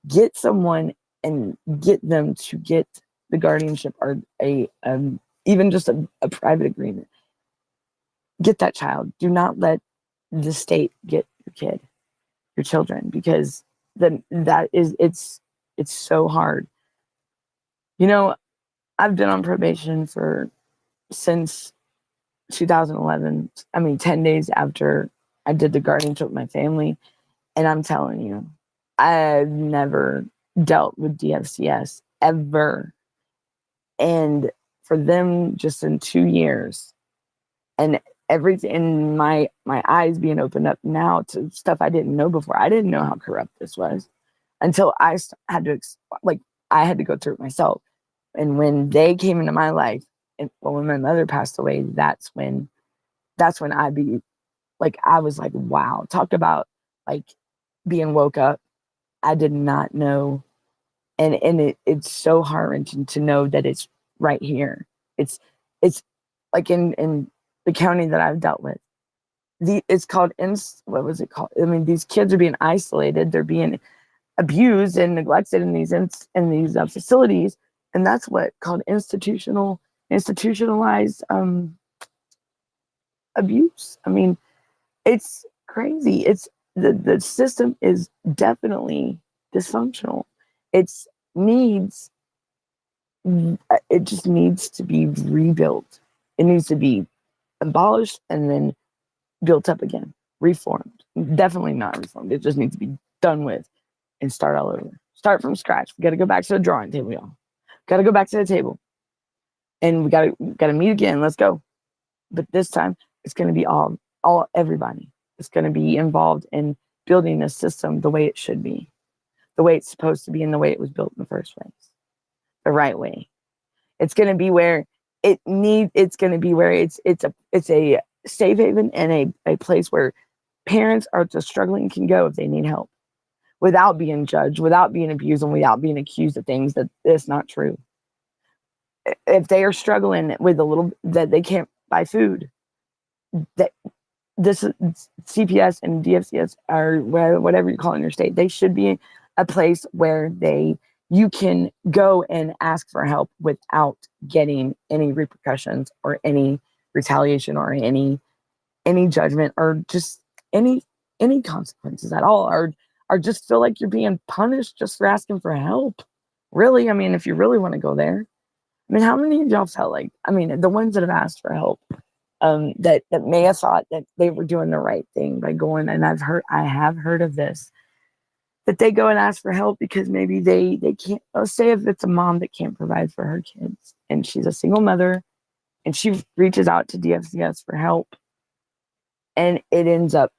Get someone and get them to get the guardianship or even just a private agreement. Get that child. Do not let the state get your children, because it's so hard. You know, I've been on probation since 2011. 10 days after I did the guardianship with my family. And I'm telling you, I've never dealt with DFCS ever. And for them, just in 2 years, and everything, and my eyes being opened up now to stuff I didn't know before. I didn't know how corrupt this was until I had to go through it myself. And when they came into my life, and when my mother passed away, that's when I was like, wow, talk about like being woke up. I did not know. And it's so heart-wrenching to know that it's right here. It's like in the county that I've dealt with. It's called, what was it called? I mean, these kids are being isolated. They're being abused and neglected in these facilities. And that's what called institutionalized abuse. I mean, it's crazy. The system is definitely dysfunctional. It just needs to be rebuilt. It needs to be abolished and then built up again, reformed. Definitely not reformed. It just needs to be done with and start all over. Start from scratch. We got to go back to the drawing table, y'all. Got to go back to the table, and we got to meet again. Let's go. But this time, it's going to be all everybody. is going to be involved in building a system the way it should be, the way it's supposed to be, and the way it was built in the first place, the right way. It's going to be where it's going to be where it's a safe haven and a place where parents are just struggling can go if they need help without being judged, without being abused, and without being accused of things that is not true. If they are struggling with a little that they can't buy food, that this is CPS and DFCS or whatever you call it in your state, they should be a place where you can go and ask for help without getting any repercussions or any retaliation or any judgment or just any consequences at all, or just feel like you're being punished just for asking for help. Really, I mean, if you really want to go there, I mean, how many of y'all felt like, I mean, the ones that have asked for help, that may have thought that they were doing the right thing by going, and I have heard of this, that they go and ask for help because maybe they can't, let's say if it's a mom that can't provide for her kids and she's a single mother and she reaches out to DFCS for help and it ends up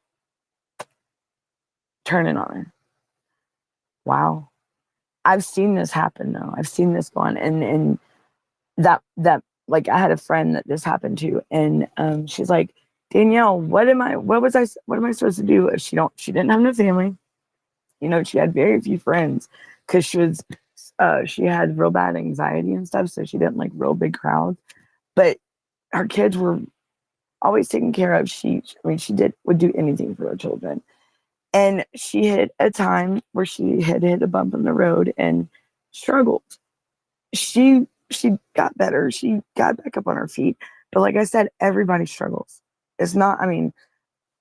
turning on her. Wow. I've seen this happen though. I've seen this go on, and that like I had a friend that this happened to, and she's like, Danielle, what am I supposed to do if she didn't have no family? You know, she had very few friends because she had real bad anxiety and stuff, so she didn't like real big crowds. But her kids were always taken care of. Would do anything for her children. And she hit a time where she had hit a bump in the road and struggled. She got better. She got back up on her feet. But like I said, everybody struggles. It's not, I mean,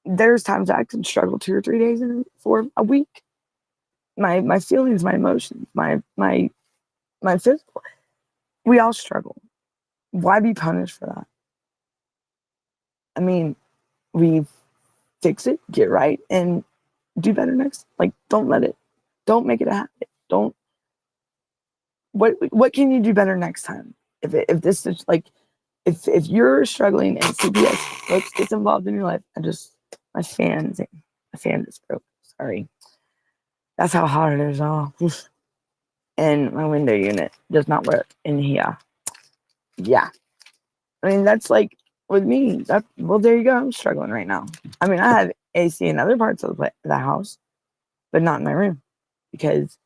there's times I can struggle 2 or 3 days for a week. My feelings, my emotions, my physical. We all struggle. Why be punished for that? I mean, we fix it, get right, and do better next. Like, don't make it a habit. What can you do better next time? If this is like, if you're struggling and CPS folks gets involved in your life, my fan just broke. Sorry. That's how hot it is. Oh, and my window unit does not work in here. Yeah. I mean, that's like with me. Well, there you go. I'm struggling right now. I mean, I have AC in other parts of the house, but not in my room because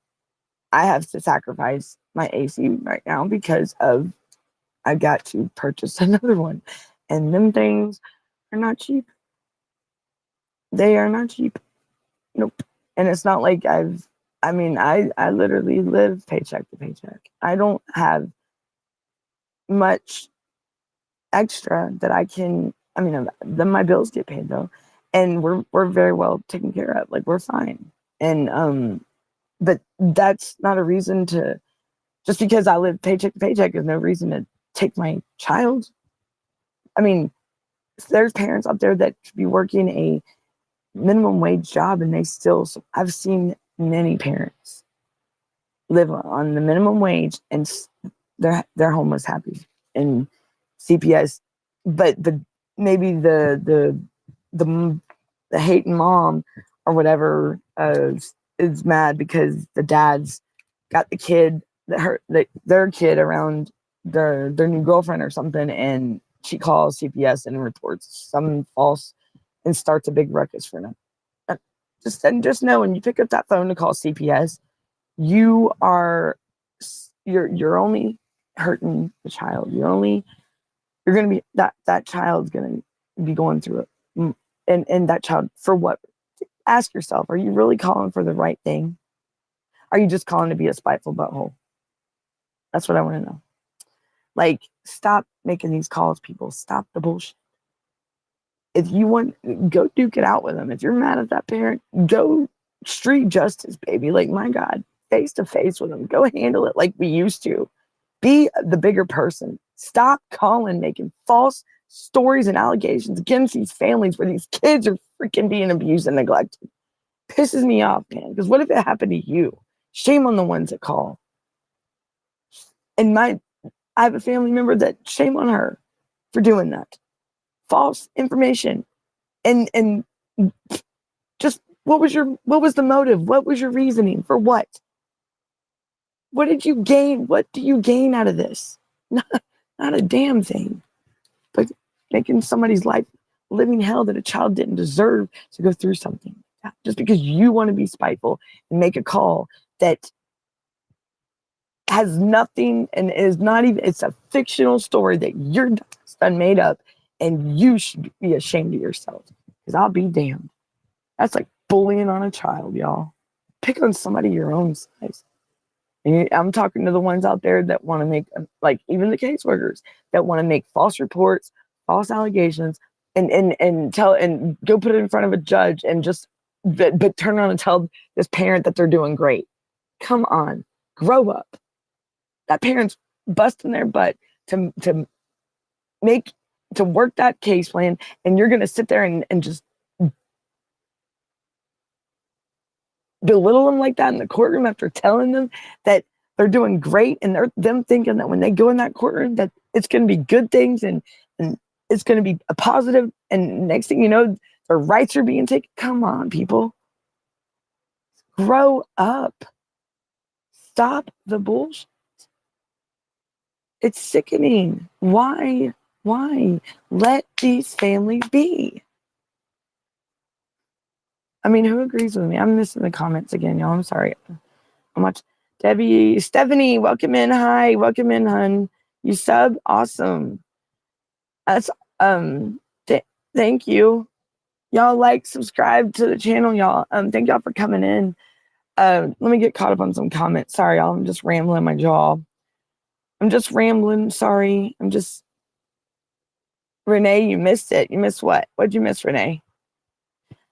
I have to sacrifice my AC right now because I got to purchase another one, and them things are not cheap. They are not cheap. Nope. And it's not like I literally live paycheck to paycheck. I don't have much extra that I can, then my bills get paid though. And we're very well taken care of. Like, we're fine. And, but that's not a reason to, just because I live paycheck to paycheck is no reason to take my child. I mean, there's parents out there that should be working a minimum wage job and I've seen many parents live on the minimum wage and they're homeless happy and CPS, but maybe the hating mom or whatever is mad because the dad's got the kid their kid around their new girlfriend or something, and she calls CPS and reports some false and starts a big ruckus for them. Just know when you pick up that phone to call CPS, you're only hurting the child. You're gonna be that child's gonna be going through it, and that child, for what? Ask yourself: are you really calling for the right thing? Are you just calling to be a spiteful butthole? That's what I want to know. Like, stop making these calls, people. Stop the bullshit. If you want, go duke it out with them. If you're mad at that parent, go street justice, baby. Like, my God, face to face with them. Go handle it like we used to. Be the bigger person. Stop calling, making false stories and allegations against these families where these kids are freaking being abused and neglected. Pisses me off, man. Because what if it happened to you? Shame on the ones that call. And I have a family member that, shame on her for doing that. False information. And Just what was the motive? What was your reasoning for what? What did you gain? What do you gain out of this? Not a damn thing. But making somebody's life living hell that a child didn't deserve to go through something. Just because you want to be spiteful and make a call that has nothing and is not even, it's a fictional story that your son made up, and you should be ashamed of yourself. Because I'll be damned. That's like bullying on a child, y'all. Pick on somebody your own size. And I'm talking to the ones out there that want to make, like even the caseworkers that want to make false reports, false allegations, and tell and go put it in front of a judge and just but turn around and tell this parent that they're doing great. Come on, grow up. That parent's busting their butt to work that case plan, and you're gonna sit there and just belittle them like that in the courtroom after telling them that they're doing great, and they're them thinking that when they go in that courtroom that it's going to be good things and it's going to be a positive, and next thing you know their rights are being taken. Come on, people, grow up. Stop the bullshit. It's sickening. Why let these families be? I mean, who agrees with me? I'm missing the comments again, y'all. I'm sorry. How much? Debbie, Stephanie, welcome in. Hi, welcome in, hun. You sub, awesome. That's thank you. Y'all like, subscribe to the channel, y'all. Thank y'all for coming in. Let me get caught up on some comments. Sorry, y'all. I'm just rambling my jaw. I'm just rambling. Sorry. Renee, you missed it. You missed what? What'd you miss, Renee?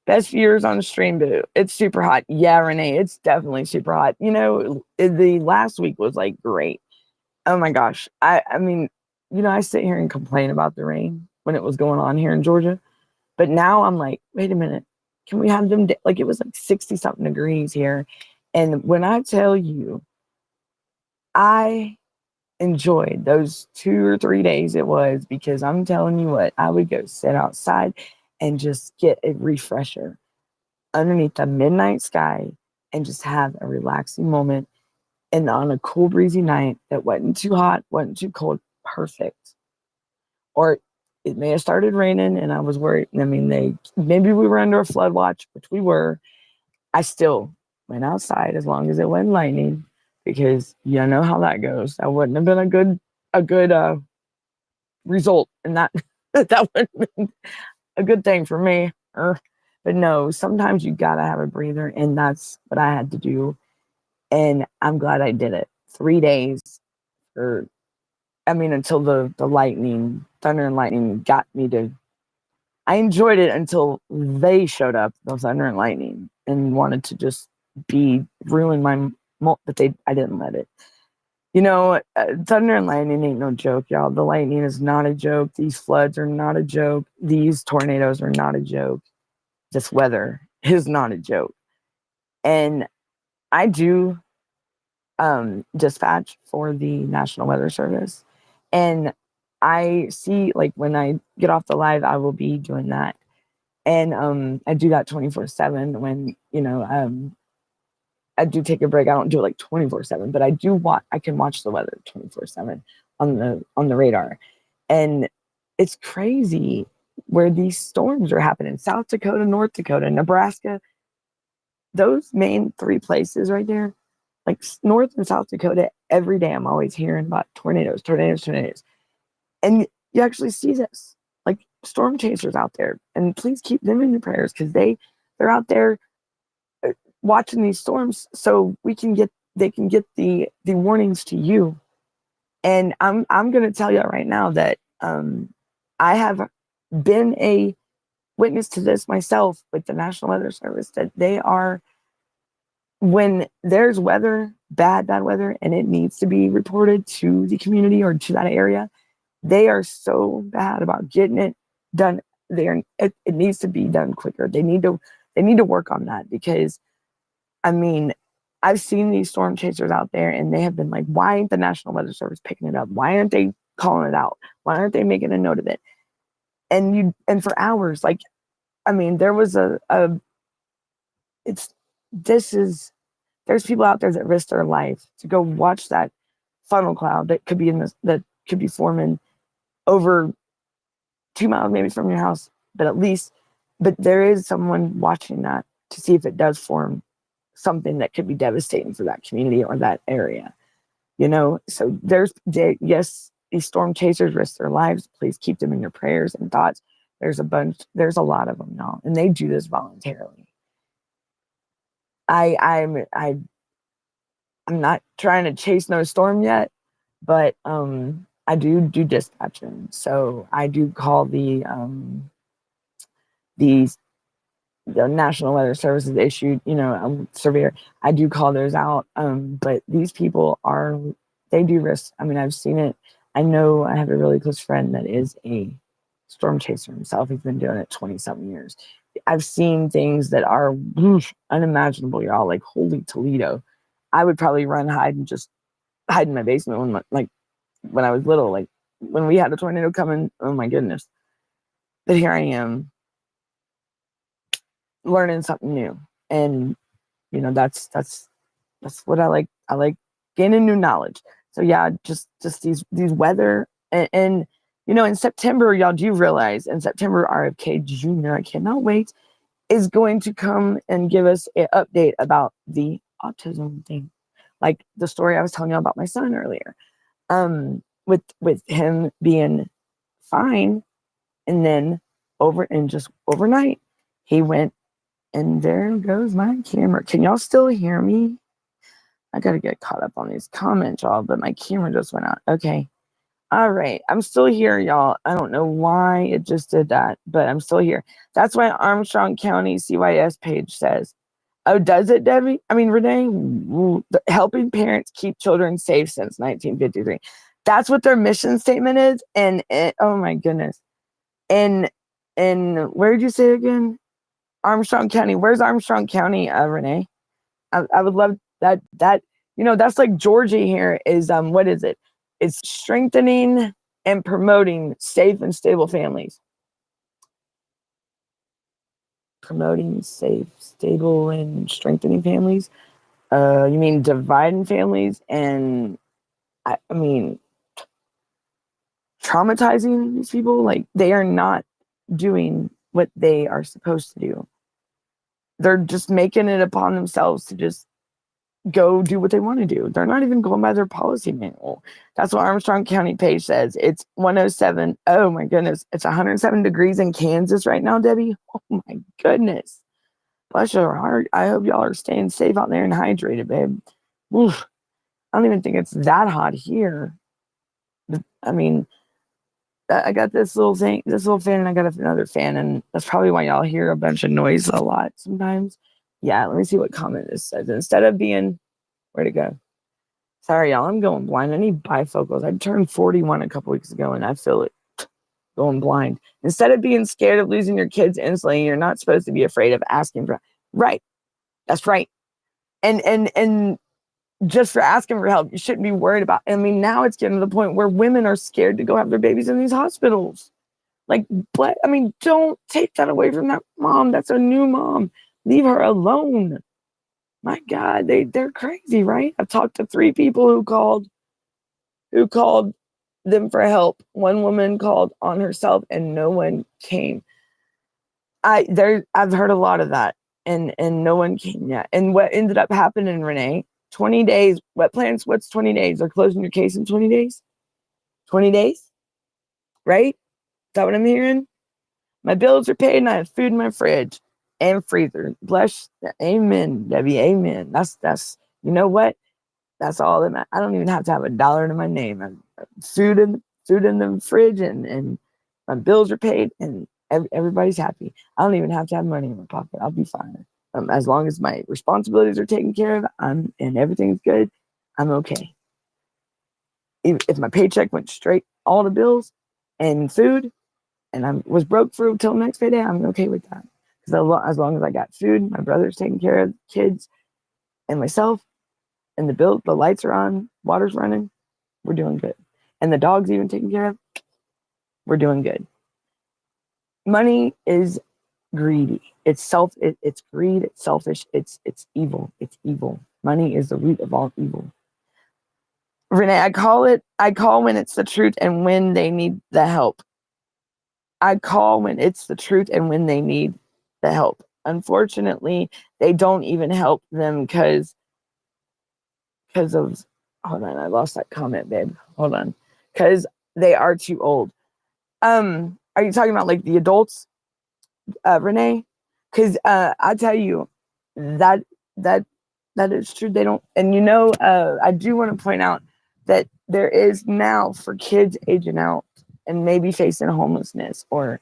Best viewers on the stream, boo. It's super hot. Yeah, Renee, it's definitely super hot. You know, the last week was like great. Oh my gosh. I mean, you know, I sit here and complain about the rain when it was going on here in Georgia. But now I'm like, wait a minute. Can we have them? Like it was like 60 something degrees here. And when I tell you, I enjoyed those 2 or 3 days it was, because I'm telling you what, I would go sit outside and just get a refresher underneath the midnight sky and just have a relaxing moment, and on a cool breezy night that wasn't too hot, wasn't too cold, perfect. Or it may have started raining and I was worried. I mean, maybe we were under a flood watch, which we were. I still went outside as long as it wasn't lightning, because you know how that goes. That wouldn't have been a good result, and that that wouldn't have been a good thing for me. But no, sometimes you gotta have a breather, and that's what I had to do. And I'm glad I did it. 3 days, until the lightning, thunder and lightning got me to. I enjoyed it until they showed up, the thunder and lightning, and wanted to just ruin my. But I didn't let it. You know, thunder and lightning ain't no joke, y'all. The lightning is not a joke. These floods are not a joke. These tornadoes are not a joke. This weather is not a joke. And I do dispatch for the National Weather Service. And I see, like, when I get off the live, I will be doing that. And I do that 24/7 when, you know, I do take a break. I don't do it like 24/7, but I can watch the weather 24/7 on the radar. And it's crazy where these storms are happening. South Dakota, North Dakota, Nebraska, those main 3 places right there, like North and South Dakota, every day I'm always hearing about tornadoes. And you actually see this, like storm chasers out there. And please keep them in your prayers, because they're out there watching these storms so they can get the warnings to you. And I'm going to tell you right now that I have been a witness to this myself with the National Weather Service, that they are, when there's bad weather, and it needs to be reported to the community or to that area, they are so bad about getting it done. It needs to be done quicker. They need to work on that, because I mean, I've seen these storm chasers out there, and they have been like, why ain't the National Weather Service picking it up? Why aren't they calling it out? Why aren't they making a note of it? And for hours, like I mean, there was it's, this is, there's people out there that risk their life to go watch that funnel cloud that could be that could be forming over 2 miles maybe from your house, but at least, but there is someone watching that to see if it does form something that could be devastating for that community or that area, So yes, these storm chasers risk their lives. Please keep them in your prayers and thoughts. There's a lot of them now, and they do this voluntarily. I'm not trying to chase no storm yet, but I do dispatching. So I do call the National Weather Services issued, severe. I do call those out. But these people they do risk. I mean, I've seen it. I know I have a really close friend that is a storm chaser himself. He's been doing it 20-something years. I've seen things that are unimaginable, y'all. Like, holy Toledo. I would probably hide in my basement when I was little, like when we had a tornado coming. Oh my goodness. But here I am learning something new. And that's what I like. I like gaining new knowledge. So yeah, just these weather and in September, y'all do realize in September, RFK Jr., I cannot wait, is going to come and give us an update about the autism thing. Like the story I was telling you about my son earlier. With him being fine, and then just overnight, he went, and there goes my camera. Can y'all still hear me? I gotta get caught up on these comments, y'all, but my camera just went out. Okay. All right. I'm still here, y'all. I don't know why it just did that, but I'm still here. That's why Armstrong County CYS page says, oh, does it, Debbie? I mean, Renee, helping parents keep children safe since 1953. That's what their mission statement is. And oh my goodness. And where did you say again? Armstrong County. Where's Armstrong County, Renee? I would love that. That's like Georgia here is, what is it? It's strengthening and promoting safe and stable families. Promoting safe, stable, and strengthening families. You mean dividing families and I mean traumatizing these people? Like, they are not doing what they are supposed to do. They're just making it upon themselves to just go do what they want to do. They're not even going by their policy manual. That's what Armstrong County page says. It's 107. Oh my goodness. It's 107 degrees in Kansas right now, Debbie. Oh my goodness. Bless your heart. I hope y'all are staying safe out there and hydrated, babe. Oof. I don't even think it's that hot here. I mean, I got this little fan, and I got another fan, and that's probably why y'all hear a bunch of noise a lot sometimes. Yeah, let me see what comment this says. Instead of being, where'd it go? Sorry, y'all, I'm going blind. I need bifocals. I turned 41 a couple weeks ago, and I feel it going blind. Instead of being scared of losing your kids instantly, you're not supposed to be afraid of asking for. Right, that's right. And just for asking for help, you shouldn't be worried about. I mean, now it's getting to the point where women are scared to go have their babies in these hospitals. Like, don't take that away from that mom. That's a new mom. Leave her alone. My God, they're crazy, right? I've talked to 3 people who called them for help. One woman called on herself and no one came. I've heard a lot of that, and no one came yet. And what ended up happening, Renee, 20 days, wet plants, what's 20 days? They're closing your case in 20 days? 20 days? Right? Is that what I'm hearing? My bills are paid and I have food in my fridge and freezer. Bless, amen, Debbie, amen. That's you know what? That's all that matters. I don't even have to have a dollar to my name. Food in the fridge, and my bills are paid, and everybody's happy. I don't even have to have money in my pocket. I'll be fine. As long as my responsibilities are taken care of, and everything's good, I'm okay. If my paycheck went straight all the bills and food, and I was broke for till next payday, I'm okay with that. Because as long as I got food, my brother's taking care of kids and myself, and the lights are on, water's running, we're doing good. And the dog's even taken care of, we're doing good. Money is greedy. It's greed, it's selfish, it's evil. It's evil. Money is the root of all evil. Renee, I call when it's the truth and when they need the help. I call when it's the truth and when they need the help. Unfortunately, they don't even help them because of, hold on, I lost that comment, babe. Hold on. Because they are too old. Are you talking about like the adults, Renee? Because I tell you, that that is true. They don't, and I do want to point out that there is now for kids aging out and maybe facing homelessness, or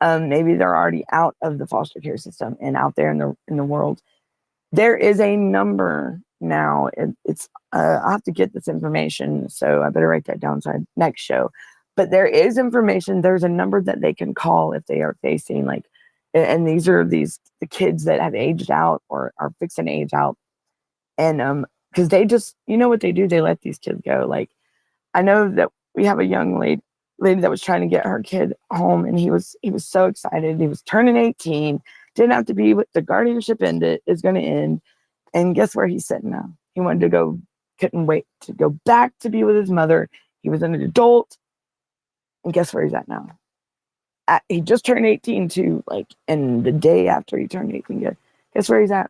maybe they're already out of the foster care system and out there in the world. There is a number now. It's I have to get this information, so I better write that down so next show. But there is information. There's a number that they can call if they are facing and these are the kids that have aged out or are fixing to age out, and because they just, what they do, they let these kids go. Like, I know that we have a young lady that was trying to get her kid home, and he was so excited. He was turning 18, didn't have to be with the guardianship is going to end. And guess where he's sitting now? He wanted to go, couldn't wait to go back to be with his mother. He was an adult. And guess where he's at now? He just turned 18 too, and the day after he turned 18, guess where he's at?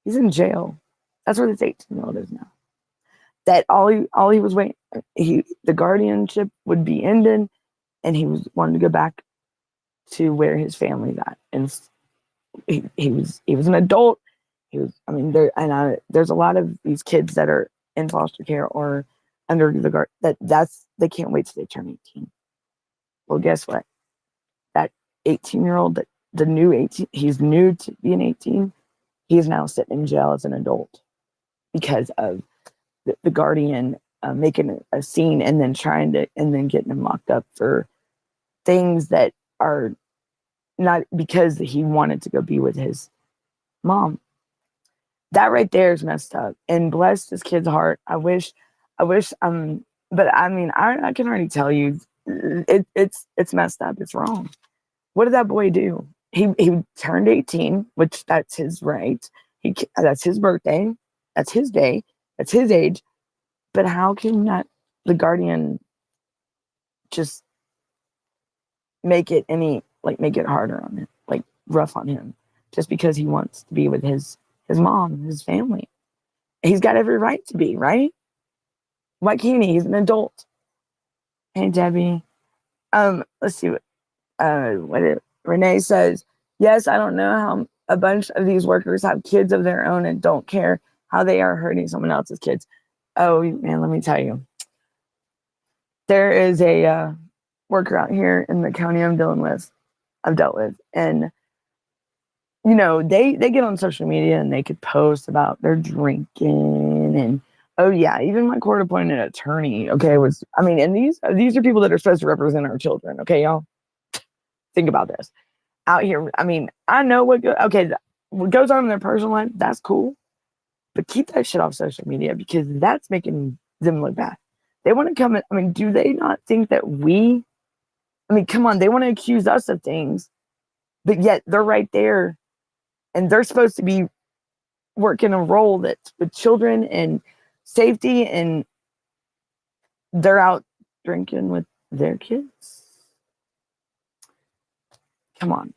He's in jail. That's where this 18-year-old is now. That all he was waiting, the guardianship would be ended, and he wanted to go back to where his family's at. And he was an adult. There's a lot of these kids that are in foster care or under the guard they can't wait till they turn 18. Well, guess what? That 18-year-old, the new 18, he's new to being 18. He is now sitting in jail as an adult because of the guardian making a scene and then getting him locked up for things that are not because he wanted to go be with his mom. That right there is messed up. And bless this kid's heart. I wish, but I mean, I can already tell you, it's messed up. It's wrong. What did that boy do? He turned 18, which that's his right. That's his birthday. That's his day. That's his age. But how can not the guardian just make it harder on him, rough on him, just because he wants to be with his mom, his family? He's got every right to be, right? Why can't he? He's an adult. Hey, Debbie. Let's see what Renee says. Yes, I don't know how a bunch of these workers have kids of their own and don't care how they are hurting someone else's kids. Oh, man, let me tell you. There is a worker out here in the county I've dealt with, and they get on social media and they could post about their drinking, and oh yeah, even my court-appointed attorney, and these are people that are supposed to represent our children, okay, y'all? Think about this. Out here, I know what goes on in their personal life, that's cool, but keep that shit off social media because that's making them look bad. They want to come in, do they not think that come on, they want to accuse us of things, but yet they're right there and they're supposed to be working a role that's with children and safety, and they're out drinking with their kids. Come on.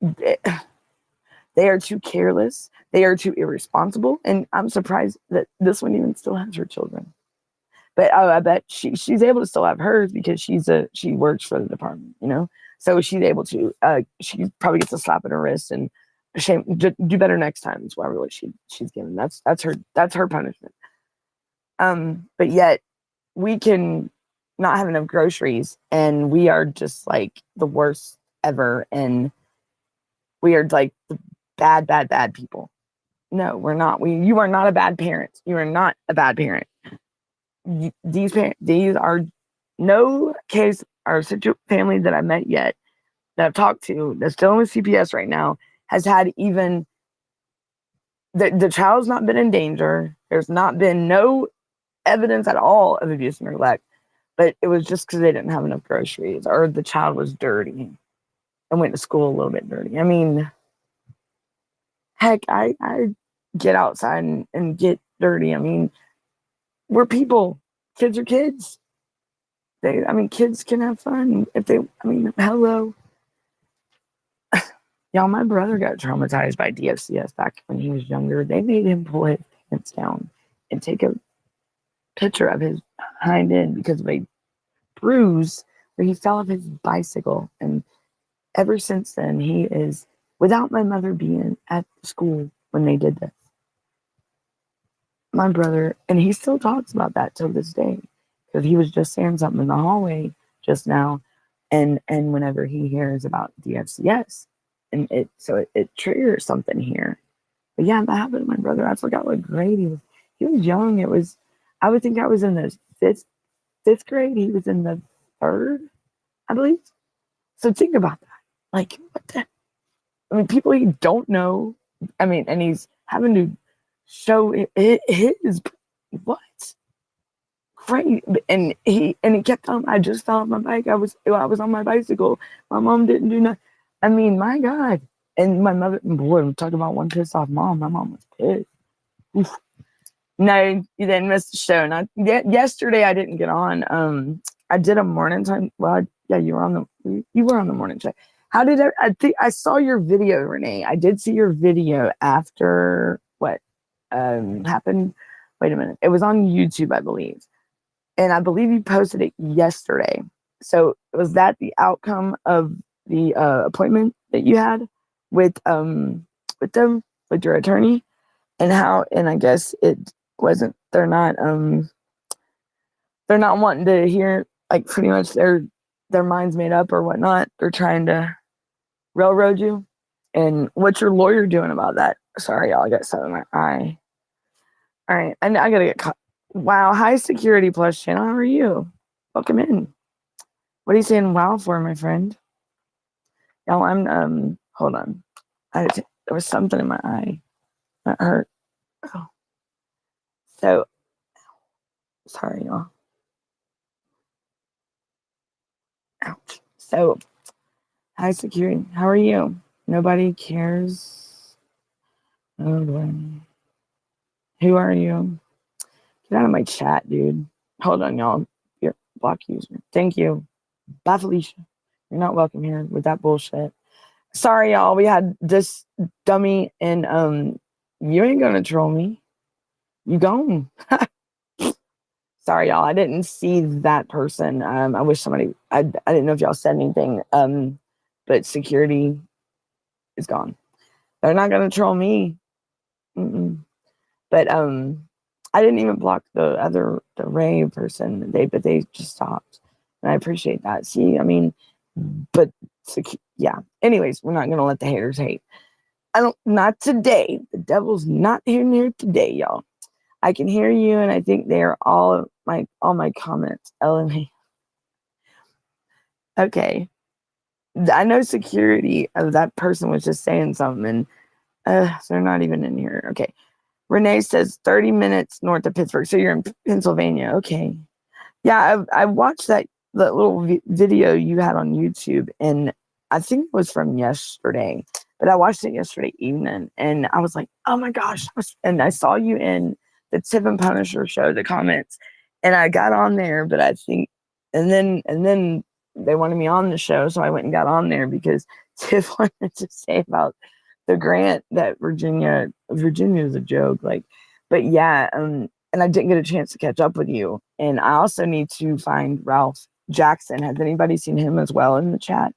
They are too careless. They are too irresponsible. And I'm surprised that this one even still has her children. But I bet she's able to still have hers because she works for the department, So she's able to, she probably gets a slap in her wrist and shame, do better next time is what really she's given. That's her punishment. But yet we can not have enough groceries and we are just like the worst ever. And we are like the bad people. No, we're not. You are not a bad parent. You are not a bad parent. These are no case or family that I met yet that I've talked to that's still with CPS right now has had even the child's not been in danger. There's not been no evidence at all of abuse and neglect, but it was just because they didn't have enough groceries or the child was dirty. and went to school a little bit dirty. I mean, heck, I get outside and get dirty. I mean, we're people. Kids are kids. Kids can have fun if they, hello. Y'all, my brother got traumatized by DFCS back when he was younger. They made him pull his pants down and take a picture of his hind end because of a bruise where he fell off his bicycle. And ever since then, he is, without my mother being at the school when they did this, my brother, and he still talks about that till this day, because he was just saying something in the hallway just now, and whenever he hears about DFCS, and it triggers something here. But yeah, that happened to my brother. I forgot what grade he was. He was young. I would think I was in the fifth grade. He was in the third, I believe. So think about that. Like, what the? People he don't know. And he's having to show his what? Great. And he kept on. I just fell off my bike. I was on my bicycle. My mom didn't do nothing. My God. And my mother, boy, I'm talking about one pissed off mom. My mom was pissed. Oof. No, you didn't miss the show. Yesterday I didn't get on. I did a morning time. Well, yeah, you were on the morning show. How did I think I saw your video, Renee? I did see your video after what happened. Wait a minute. It was on YouTube, I believe. And I believe you posted it yesterday. So was that the outcome of the appointment that you had with your attorney? And I guess it wasn't, they're not wanting to hear, like, pretty much their mind's made up or whatnot. They're trying to railroad you. And what's your lawyer doing about that? Sorry, y'all, I got something in my eye. All right, I gotta get caught. Wow, hi Security Plus channel. How are you? Welcome in. What are you saying wow for, my friend? Y'all, I'm hold on. There was something in my eye that hurt. Oh. So sorry, y'all. Ouch. So hi Security. How are you? Nobody cares. Oh boy. Who are you? Get out of my chat, dude. Hold on, y'all. You're block user. Thank you. Bye, Felicia. You're not welcome here with that bullshit. Sorry, y'all. We had this dummy, and you ain't gonna troll me. You gone. Sorry, y'all. I didn't see that person. I wish somebody. I didn't know if y'all said anything. But security is gone. They're not gonna troll me. Mm-mm. But I didn't even block the Ray person. But they just stopped, and I appreciate that. See, but yeah. Anyways, we're not gonna let the haters hate. Not today. The devil's not here today, y'all. I can hear you, and I think they are all my comments. LMA. Okay. I know security. That person was just saying something, and so they're not even in here. Okay. Renee says 30 minutes north of Pittsburgh. So you're in Pennsylvania. Okay. Yeah, I watched that little video you had on YouTube, and I think it was from yesterday, but I watched it yesterday evening, and I was like, oh my gosh. And I saw you in the Tip and Punisher show, the comments, and I got on there, but I think, and then they wanted me on the show, so I went and got on there because Tiff wanted to say about the grant that Virginia is a joke, like, but yeah, and I didn't get a chance to catch up with you. And I also need to find Ralph Jackson. Has anybody seen him as well in the chat?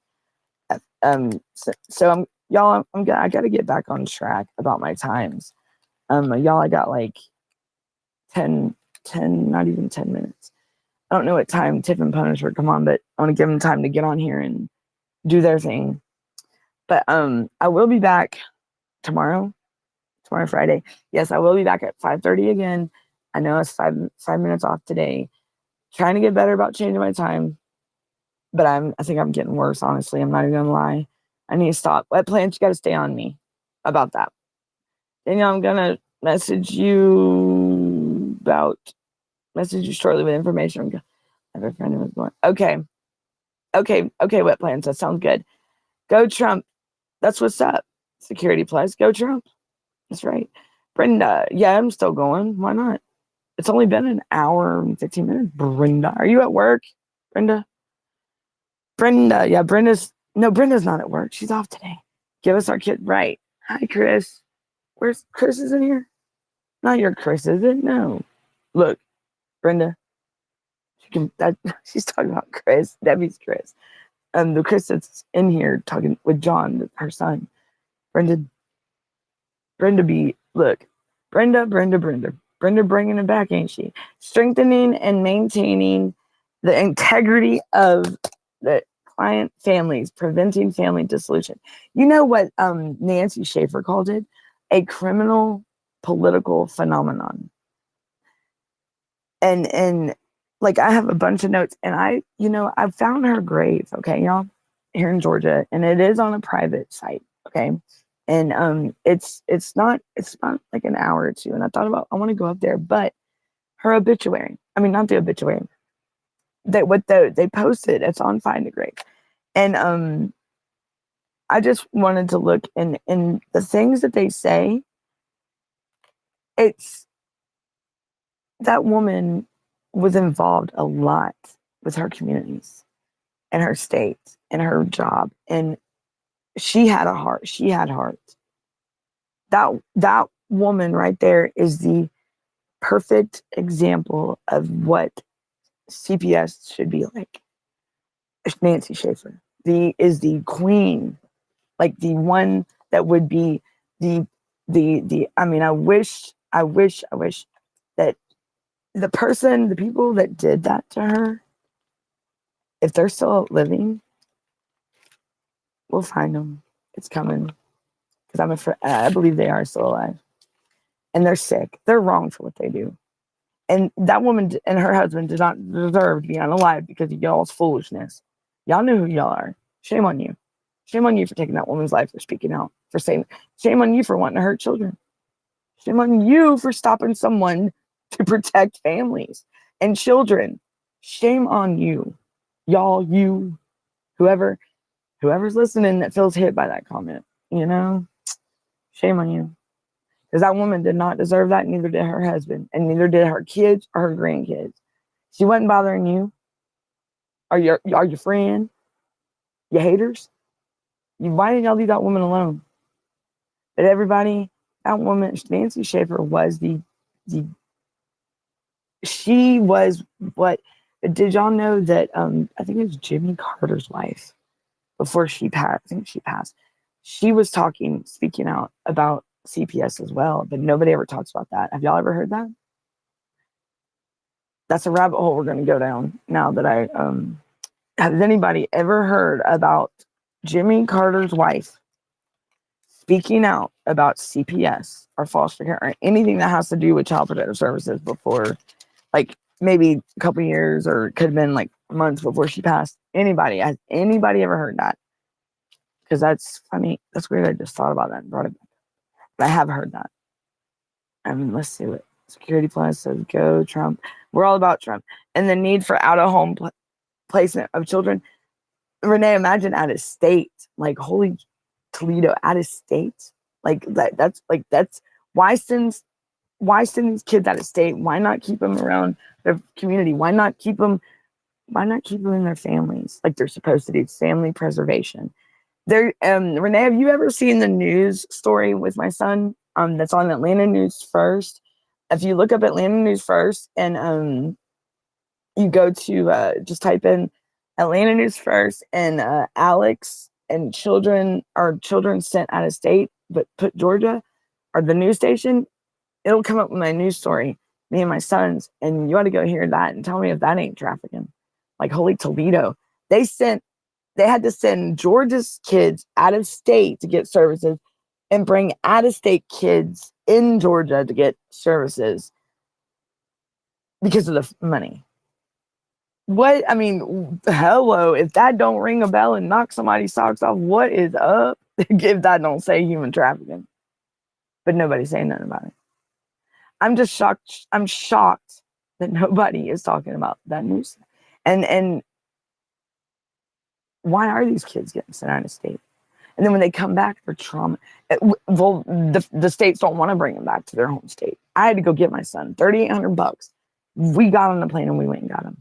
So I got to get back on track about my times. Y'all, I got like 10, not even 10 minutes. I don't know what time Tiff and Punisher come on, but I want to give them time to get on here and do their thing. But I will be back tomorrow, Friday. Yes, I will be back at 5:30 again. I know it's five minutes off today. Trying to get better about changing my time, but I think I'm getting worse, honestly. I'm not even gonna lie. I need to stop. Wet plants, you gotta stay on me about that. Danielle, I'm gonna message you shortly with information. I have a friend who was born. Okay, wet plants, that sounds good. Go Trump. That's what's up. Security Plus. Go Trump. That's right. Brenda. Yeah, I'm still going. Why not? It's only been an hour and 15 minutes. Brenda. Are you at work? Brenda? Brenda. Yeah, Brenda's not at work. She's off today. Give us our kid. Right. Hi, Chris. Where's Chris? Is in here? Not your Chris, is it? No. Look, Brenda. She's talking about Chris. Debbie's Chris. The Chris that's in here talking with John, her son. Brenda look, Brenda bringing it back, ain't she? Strengthening and maintaining the integrity of the client families, preventing family dissolution. You know what Nancy Schaefer called it? A criminal political phenomenon. And like, I have a bunch of notes, and I found her grave, okay, y'all, here in Georgia, and it is on a private site, okay? And it's not like an hour or two, and I want to go up there, but her obituary, not the obituary, they posted, it's on Find a Grave. And I just wanted to look, and the things that they say, it's that woman was involved a lot with her communities and her state and her job, and she had a heart. She had heart. That woman right there is the perfect example of what CPS should be like. Nancy Schaefer is the queen, like the one that would be the I wish that the people that did that to her, if they're still living, we'll find them. It's coming. Because I believe they are still alive. And they're sick. They're wrong for what they do. And that woman and her husband did not deserve to be unalive because of y'all's foolishness. Y'all know who y'all are. Shame on you. Shame on you for taking that woman's life, for speaking out, for saying, shame on you for wanting to hurt children. Shame on you for stopping someone to protect families and children. Shame on you. Y'all, you, whoever's listening that feels hit by that comment, shame on you. Because that woman did not deserve that, neither did her husband, and neither did her kids or her grandkids. She wasn't bothering you. Are your friend? Your haters? Why didn't y'all leave that woman alone? But everybody, that woman, Nancy Schaefer, was she was what, did y'all know that, I think it was Jimmy Carter's wife, before she passed, I think she passed, she was speaking out about CPS as well, but nobody ever talks about that. Have y'all ever heard that? That's a rabbit hole we're going to go down now that has anybody ever heard about Jimmy Carter's wife speaking out about CPS or foster care or anything that has to do with child protective services before, like maybe a couple years, or it could have been like months before she passed? Has anybody ever heard that? Because that's funny. That's weird. I just thought about that and brought it back. But I have heard that. Let's see what Security Plus says. Go Trump. We're all about Trump. And the need for out-of-home placement of children. Renee, imagine out of state. Like, holy Toledo, out of state. Like that's why send these kids out of state? Why not keep them around their community? Why not keep them in their families like they're supposed to do? Family preservation. Renee, have you ever seen the news story with my son? That's on Atlanta News First. If you look up Atlanta News First and you go to just type in Atlanta News First and Alex and children sent out of state, but put Georgia or the news station, it'll come up with my news story, me and my sons, and you ought to go hear that and tell me if that ain't trafficking. Like, holy Toledo. They had to send Georgia's kids out of state to get services and bring out of state kids in Georgia to get services because of the money. What? Hello, if that don't ring a bell and knock somebody's socks off, what is up? If that don't say human trafficking. But nobody's saying nothing about it. I'm just shocked. I'm shocked that nobody is talking about that news. And why are these kids getting sent out of state? And then when they come back, they're trauma. Well, the states don't want to bring them back to their home state. I had to go get my son $3,800. We got on the plane and we went and got him,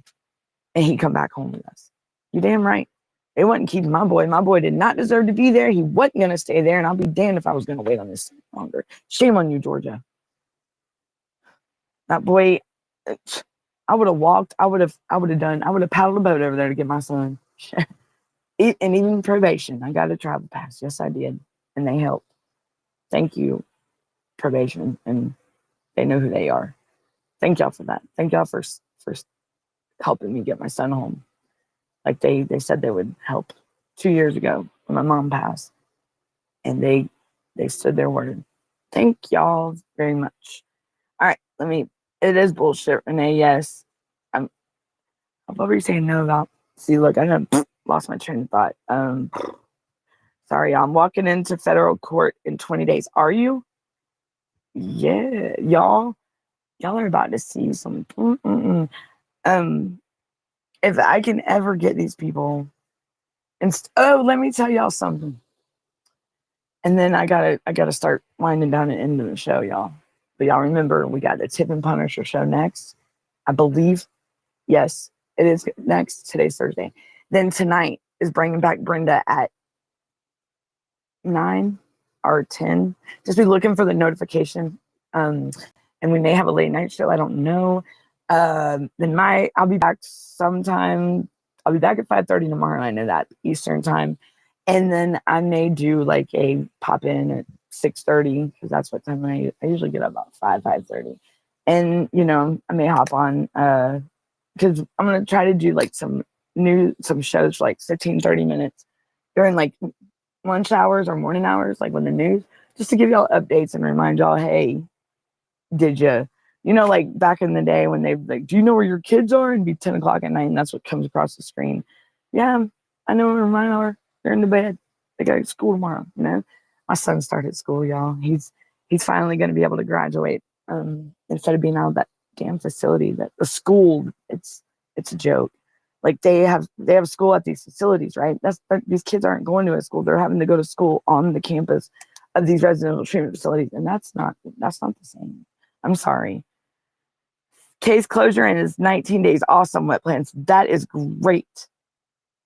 and he come back home with us. You damn right. They wasn't keeping my boy. My boy did not deserve to be there. He wasn't gonna stay there, and I'll be damned if I was gonna wait on this longer. Shame on you, Georgia. That boy, I would have walked. I would have paddled a boat over there to get my son. And even probation, I got a travel pass. Yes, I did. And they helped. Thank you, probation. And they know who they are. Thank y'all for that. Thank y'all for helping me get my son home. Like they said they would help 2 years ago when my mom passed. And they stood their word. Thank y'all very much. All right, it is bullshit, Renee. Yes. I'm probably saying no about. See, look, I done lost my train of thought. Sorry, I'm walking into federal court in 20 days. Are you? Yeah, y'all are about to see some. If I can ever get these people, let me tell y'all something. And then I gotta start winding down and ending the show, y'all. But y'all remember we got the Tip and Punisher show next. I believe, yes, it is next. Today's Thursday. Then tonight is bringing back Brenda at 9 or 10. Just be looking for the notification. And we may have a late night show. I don't know. Then I'll be back sometime. I'll be back at 5:30 tomorrow. I know that Eastern time. And then I may do like a pop in at 6:30 because that's what time I usually get up about 5:30. And I may hop on because I'm gonna try to do like some shows for like 15-30 minutes during like lunch hours or morning hours, like when the news, just to give y'all updates and remind y'all, hey, did you like back in the day when they like, do you know where your kids are? And be 10 o'clock at night, and that's what comes across the screen. Yeah, I know where mine are. They're in the bed. They got to school tomorrow. My son started school, y'all. He's finally going to be able to graduate. Instead of being out of that damn facility, that the school, it's a joke. Like they have school at these facilities, right? These kids aren't going to a school. They're having to go to school on the campus of these residential treatment facilities, and that's not the same. I'm sorry. Case closure in is 19 days. Awesome, wet plants. That is great.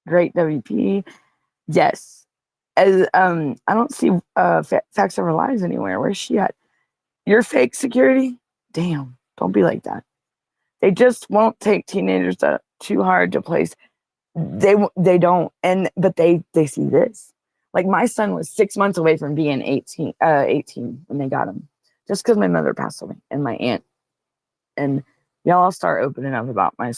Great, WP. Yes. As I don't see Facts Over Lies anywhere. Where's she at? You're fake security? Damn. Don't be like that. They just won't take teenagers too hard to place. They don't. But they see this. Like my son was 6 months away from being 18 when they got him. Just because my mother passed away and my aunt. And y'all, I'll start opening up about my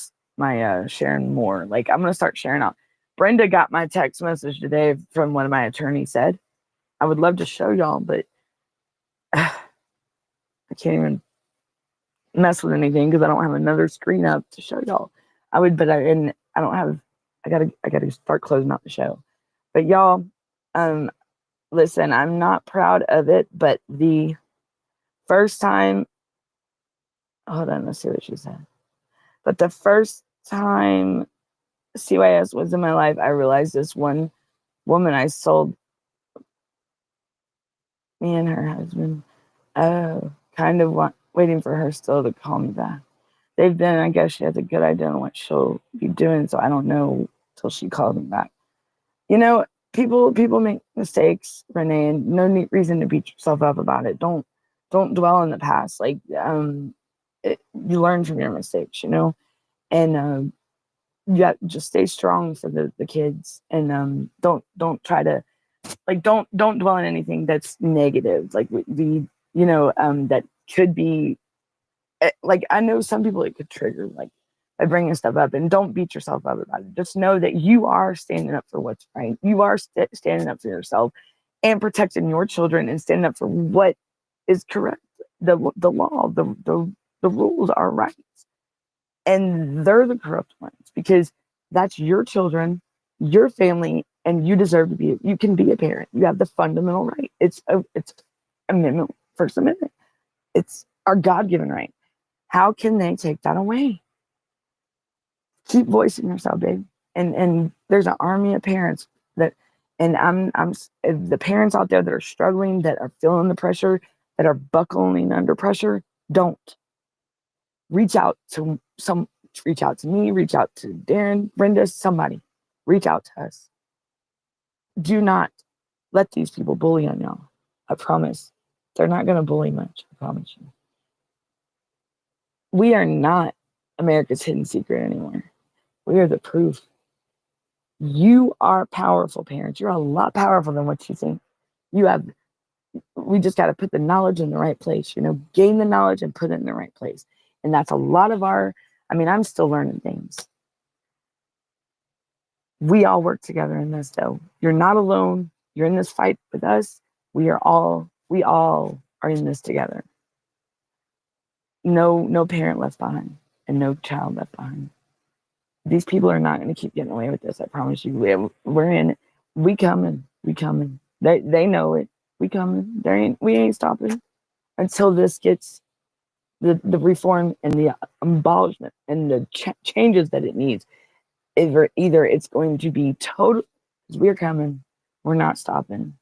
sharing more. Like I'm gonna start sharing out. Brenda got my text message today from one of my attorneys said. I would love to show y'all, but I can't even mess with anything because I don't have another screen up to show y'all. I would, but I don't have. I gotta start closing out the show. But y'all, listen, I'm not proud of it, but the first time. Hold on, let's see what she said. But the first time CYS was in my life, I realized this one woman I sold, me and her husband, kind of waiting for her still to call me back. They've been, I guess she has a good idea on what she'll be doing, so I don't know till she calls me back. People make mistakes, Renee, and no reason to beat yourself up about it. Don't dwell in the past. Like, you learn from your mistakes, and you just stay strong for the kids, and don't try to don't dwell on anything that's negative, like that could be like, I know some people it could trigger like by bringing stuff up, and don't beat yourself up about it. Just know that you are standing up for what's right. You are standing up for yourself and protecting your children and standing up for what is correct. The law, the rules are right. And they're the corrupt ones because that's your children, your family, and you deserve to you can be a parent. You have the fundamental right. It's amendment, First Amendment. It's our God-given right. How can they take that away? Keep voicing yourself, babe. And there's an army of parents that And the parents out there that are struggling, that are feeling the pressure, that are buckling under pressure, don't. Reach out to me, reach out to Darren, Brenda, somebody. Reach out to us. Do not let these people bully on y'all. I promise. They're not going to bully much. I promise you. We are not America's hidden secret anymore. We are the proof. You are powerful, parents. You're a lot powerful than what you think. We just got to put the knowledge in the right place, gain the knowledge and put it in the right place. And that's a lot of I'm still learning things. We all work together in this, though. You're not alone. You're in this fight with us. We all are in this together. No parent left behind and no child left behind. These people are not going to keep getting away with this. I promise you. We're in it. We coming. They know it. We coming. We ain't stopping until this gets the reform and the abolishment and the changes that it needs. Either it's going to be total. We're coming. We're not stopping.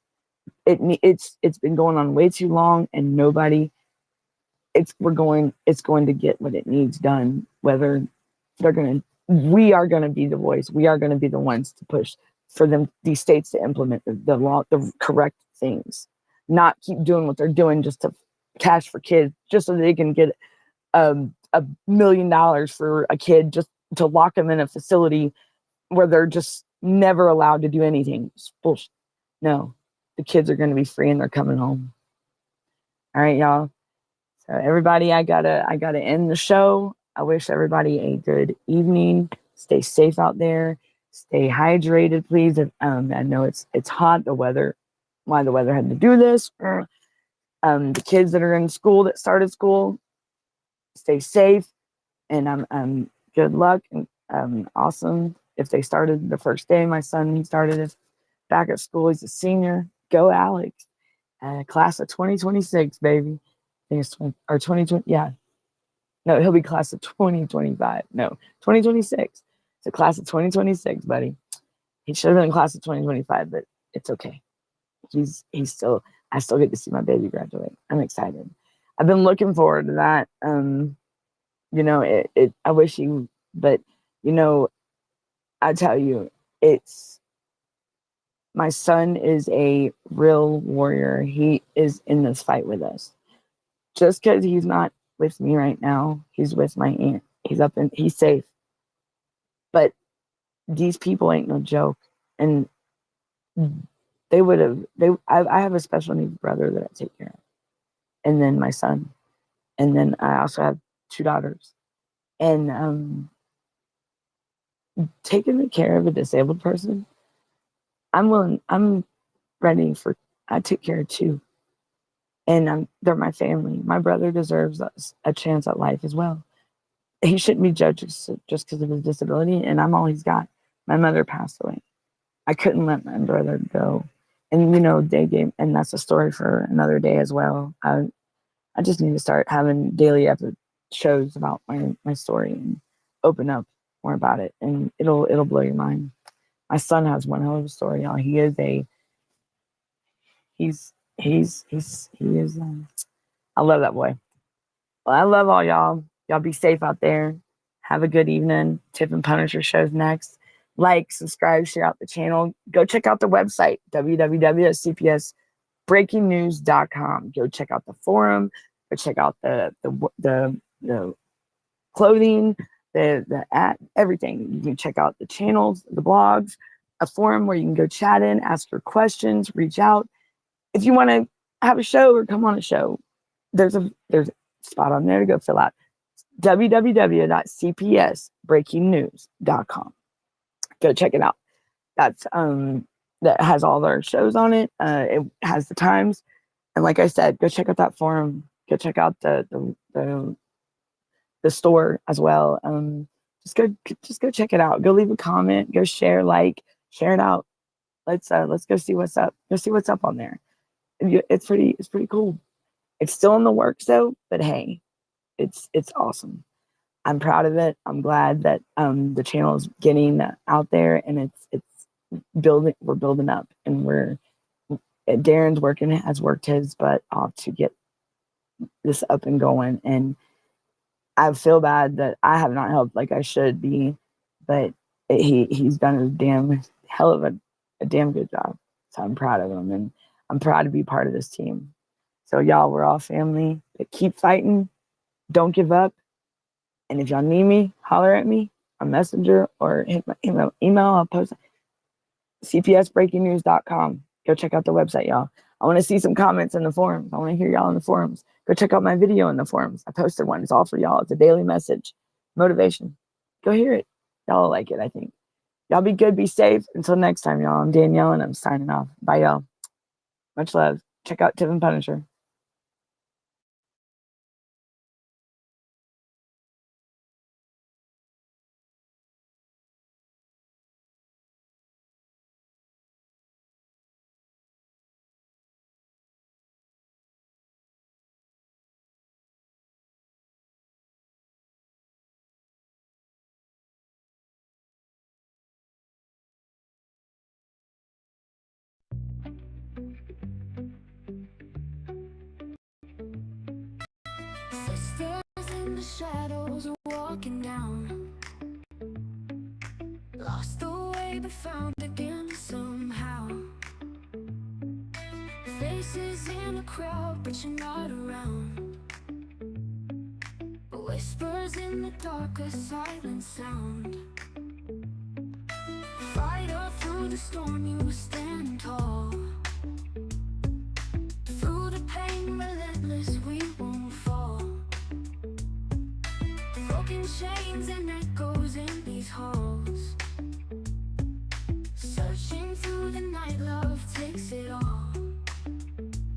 It's been going on way too long, and nobody. It's going to get what it needs done. Whether we are going to be the voice. We are going to be the ones to push for these states to implement the law, the correct things, not keep doing what they're doing just to cash for kids, just so they can get $1 million for a kid, just to lock them in a facility where they're just never allowed to do anything. It's bullshit. No, the kids are going to be free and they're coming home. All right, y'all. So everybody, I gotta end the show. I wish everybody a good evening. Stay safe out there. Stay hydrated, please. I know it's hot. Why the weather had to do this. The kids that are in school, that started school, stay safe. And good luck. And awesome. If they started the first day, my son, he started back at school. He's a senior. Go Alex. Class of 2026, baby. I think it's 2020. Yeah. No, he'll be class of 2025. No, 2026. It's a class of 2026, buddy. He should have been in class of 2025, but it's okay. I still get to see my baby graduate. I'm excited. I've been looking forward to that. I wish you, but I tell you, my son is a real warrior. He is in this fight with us. Just because he's not with me right now, he's with my aunt. He's safe. But these people ain't no joke. And I have a special needs brother that I take care of. And then my son. And then I also have 2 daughters. And taking care of a disabled person, I'm ready I take care of 2. And they're my family. My brother deserves a chance at life as well. He shouldn't be judged just because of his disability, and I'm all he's got. My mother passed away. I couldn't let my brother go. And, and that's a story for another day as well. I just need to start having daily shows about my story and open up more about it, and it'll blow your mind. My son has one hell of a story, y'all. He is I love that boy. Well, I love all y'all. Y'all be safe out there. Have a good evening. Tip and Punisher show's next. Like, subscribe, share out the channel. Go check out the website, www.cpsbreakingnews.com. Go check out the forum. Go check out the clothing, the everything. You can check out the channels, the blogs, a forum where you can go chat in, ask your questions, reach out. If you want to have a show or come on a show, there's a spot on there to go fill out. www.cpsbreakingnews.com. Go check it out. That's that has all their shows on it. It has the times, and like I said, go check out that forum. Go check out the store as well. Just go check it out. Go leave a comment. Go share it out. Let's go see what's up. Go see what's up on there. It's pretty cool. It's still in the works though, but hey, it's awesome. I'm proud of it. I'm glad that the channel is getting out there, and it's building. We're building up, and and Darren's working, has worked his butt off to get this up and going. And I feel bad that I have not helped like I should be, but he's done a damn hell of a damn good job. So I'm proud of him, and I'm proud to be part of this team. So y'all, we're all family. But keep fighting. Don't give up. And if y'all need me, holler at me on Messenger or hit my email. I'll post cpsbreakingnews.com. Go check out the website, y'all. I want to see some comments in the forums. I want to hear y'all in the forums. Go check out my video in the forums. I posted one. It's all for y'all. It's a daily message. Motivation. Go hear it. Y'all will like it, I think. Y'all be good. Be safe. Until next time, y'all. I'm Danielle, and I'm signing off. Bye, y'all. Much love. Check out Tiff and Punisher. Sisters in the shadows walking down, lost the way but found again somehow. Faces in a crowd but you're not around. Whispers in the dark, a silent sound. Fighter through the storm, you stand tall. Through the pain, relentless, we won't fall. Broken chains and echoes in these halls. Searching through the night, love takes it all.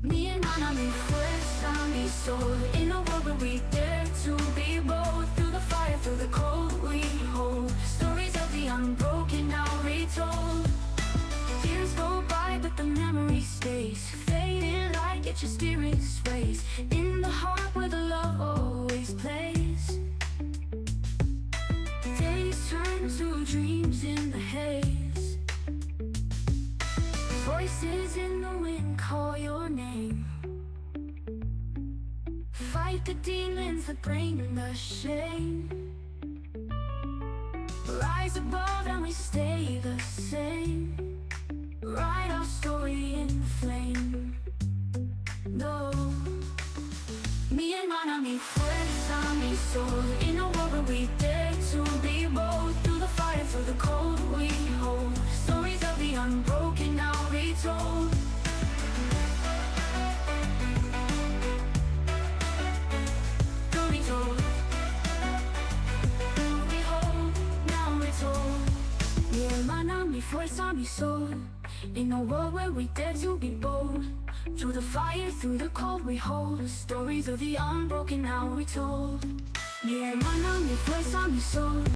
Me and my fuerza, mi soul. In a world where we dare to be bold. Through the fire, through the cold, we hold stories of the unbroken, now retold. Years go by, but the memory stays. Fading light, get your spirit space. In the heart where the love always plays. Days turn to dreams in the haze. Voices in the wind call your name. Fight the demons that bring the shame. Rise above and we stay the same. Write our story in flame. No, me and mi fuerza, mi soul. In a world where we dare to be bold. Through the fire, through the cold, we hold stories of the unbroken, now retold. Mi fuerza, mi soul. In a world where we dare to be bold. Through the fire, through the cold, we hold stories of the unbroken, now retold. Mi hermana, mi fuerza, mi soul.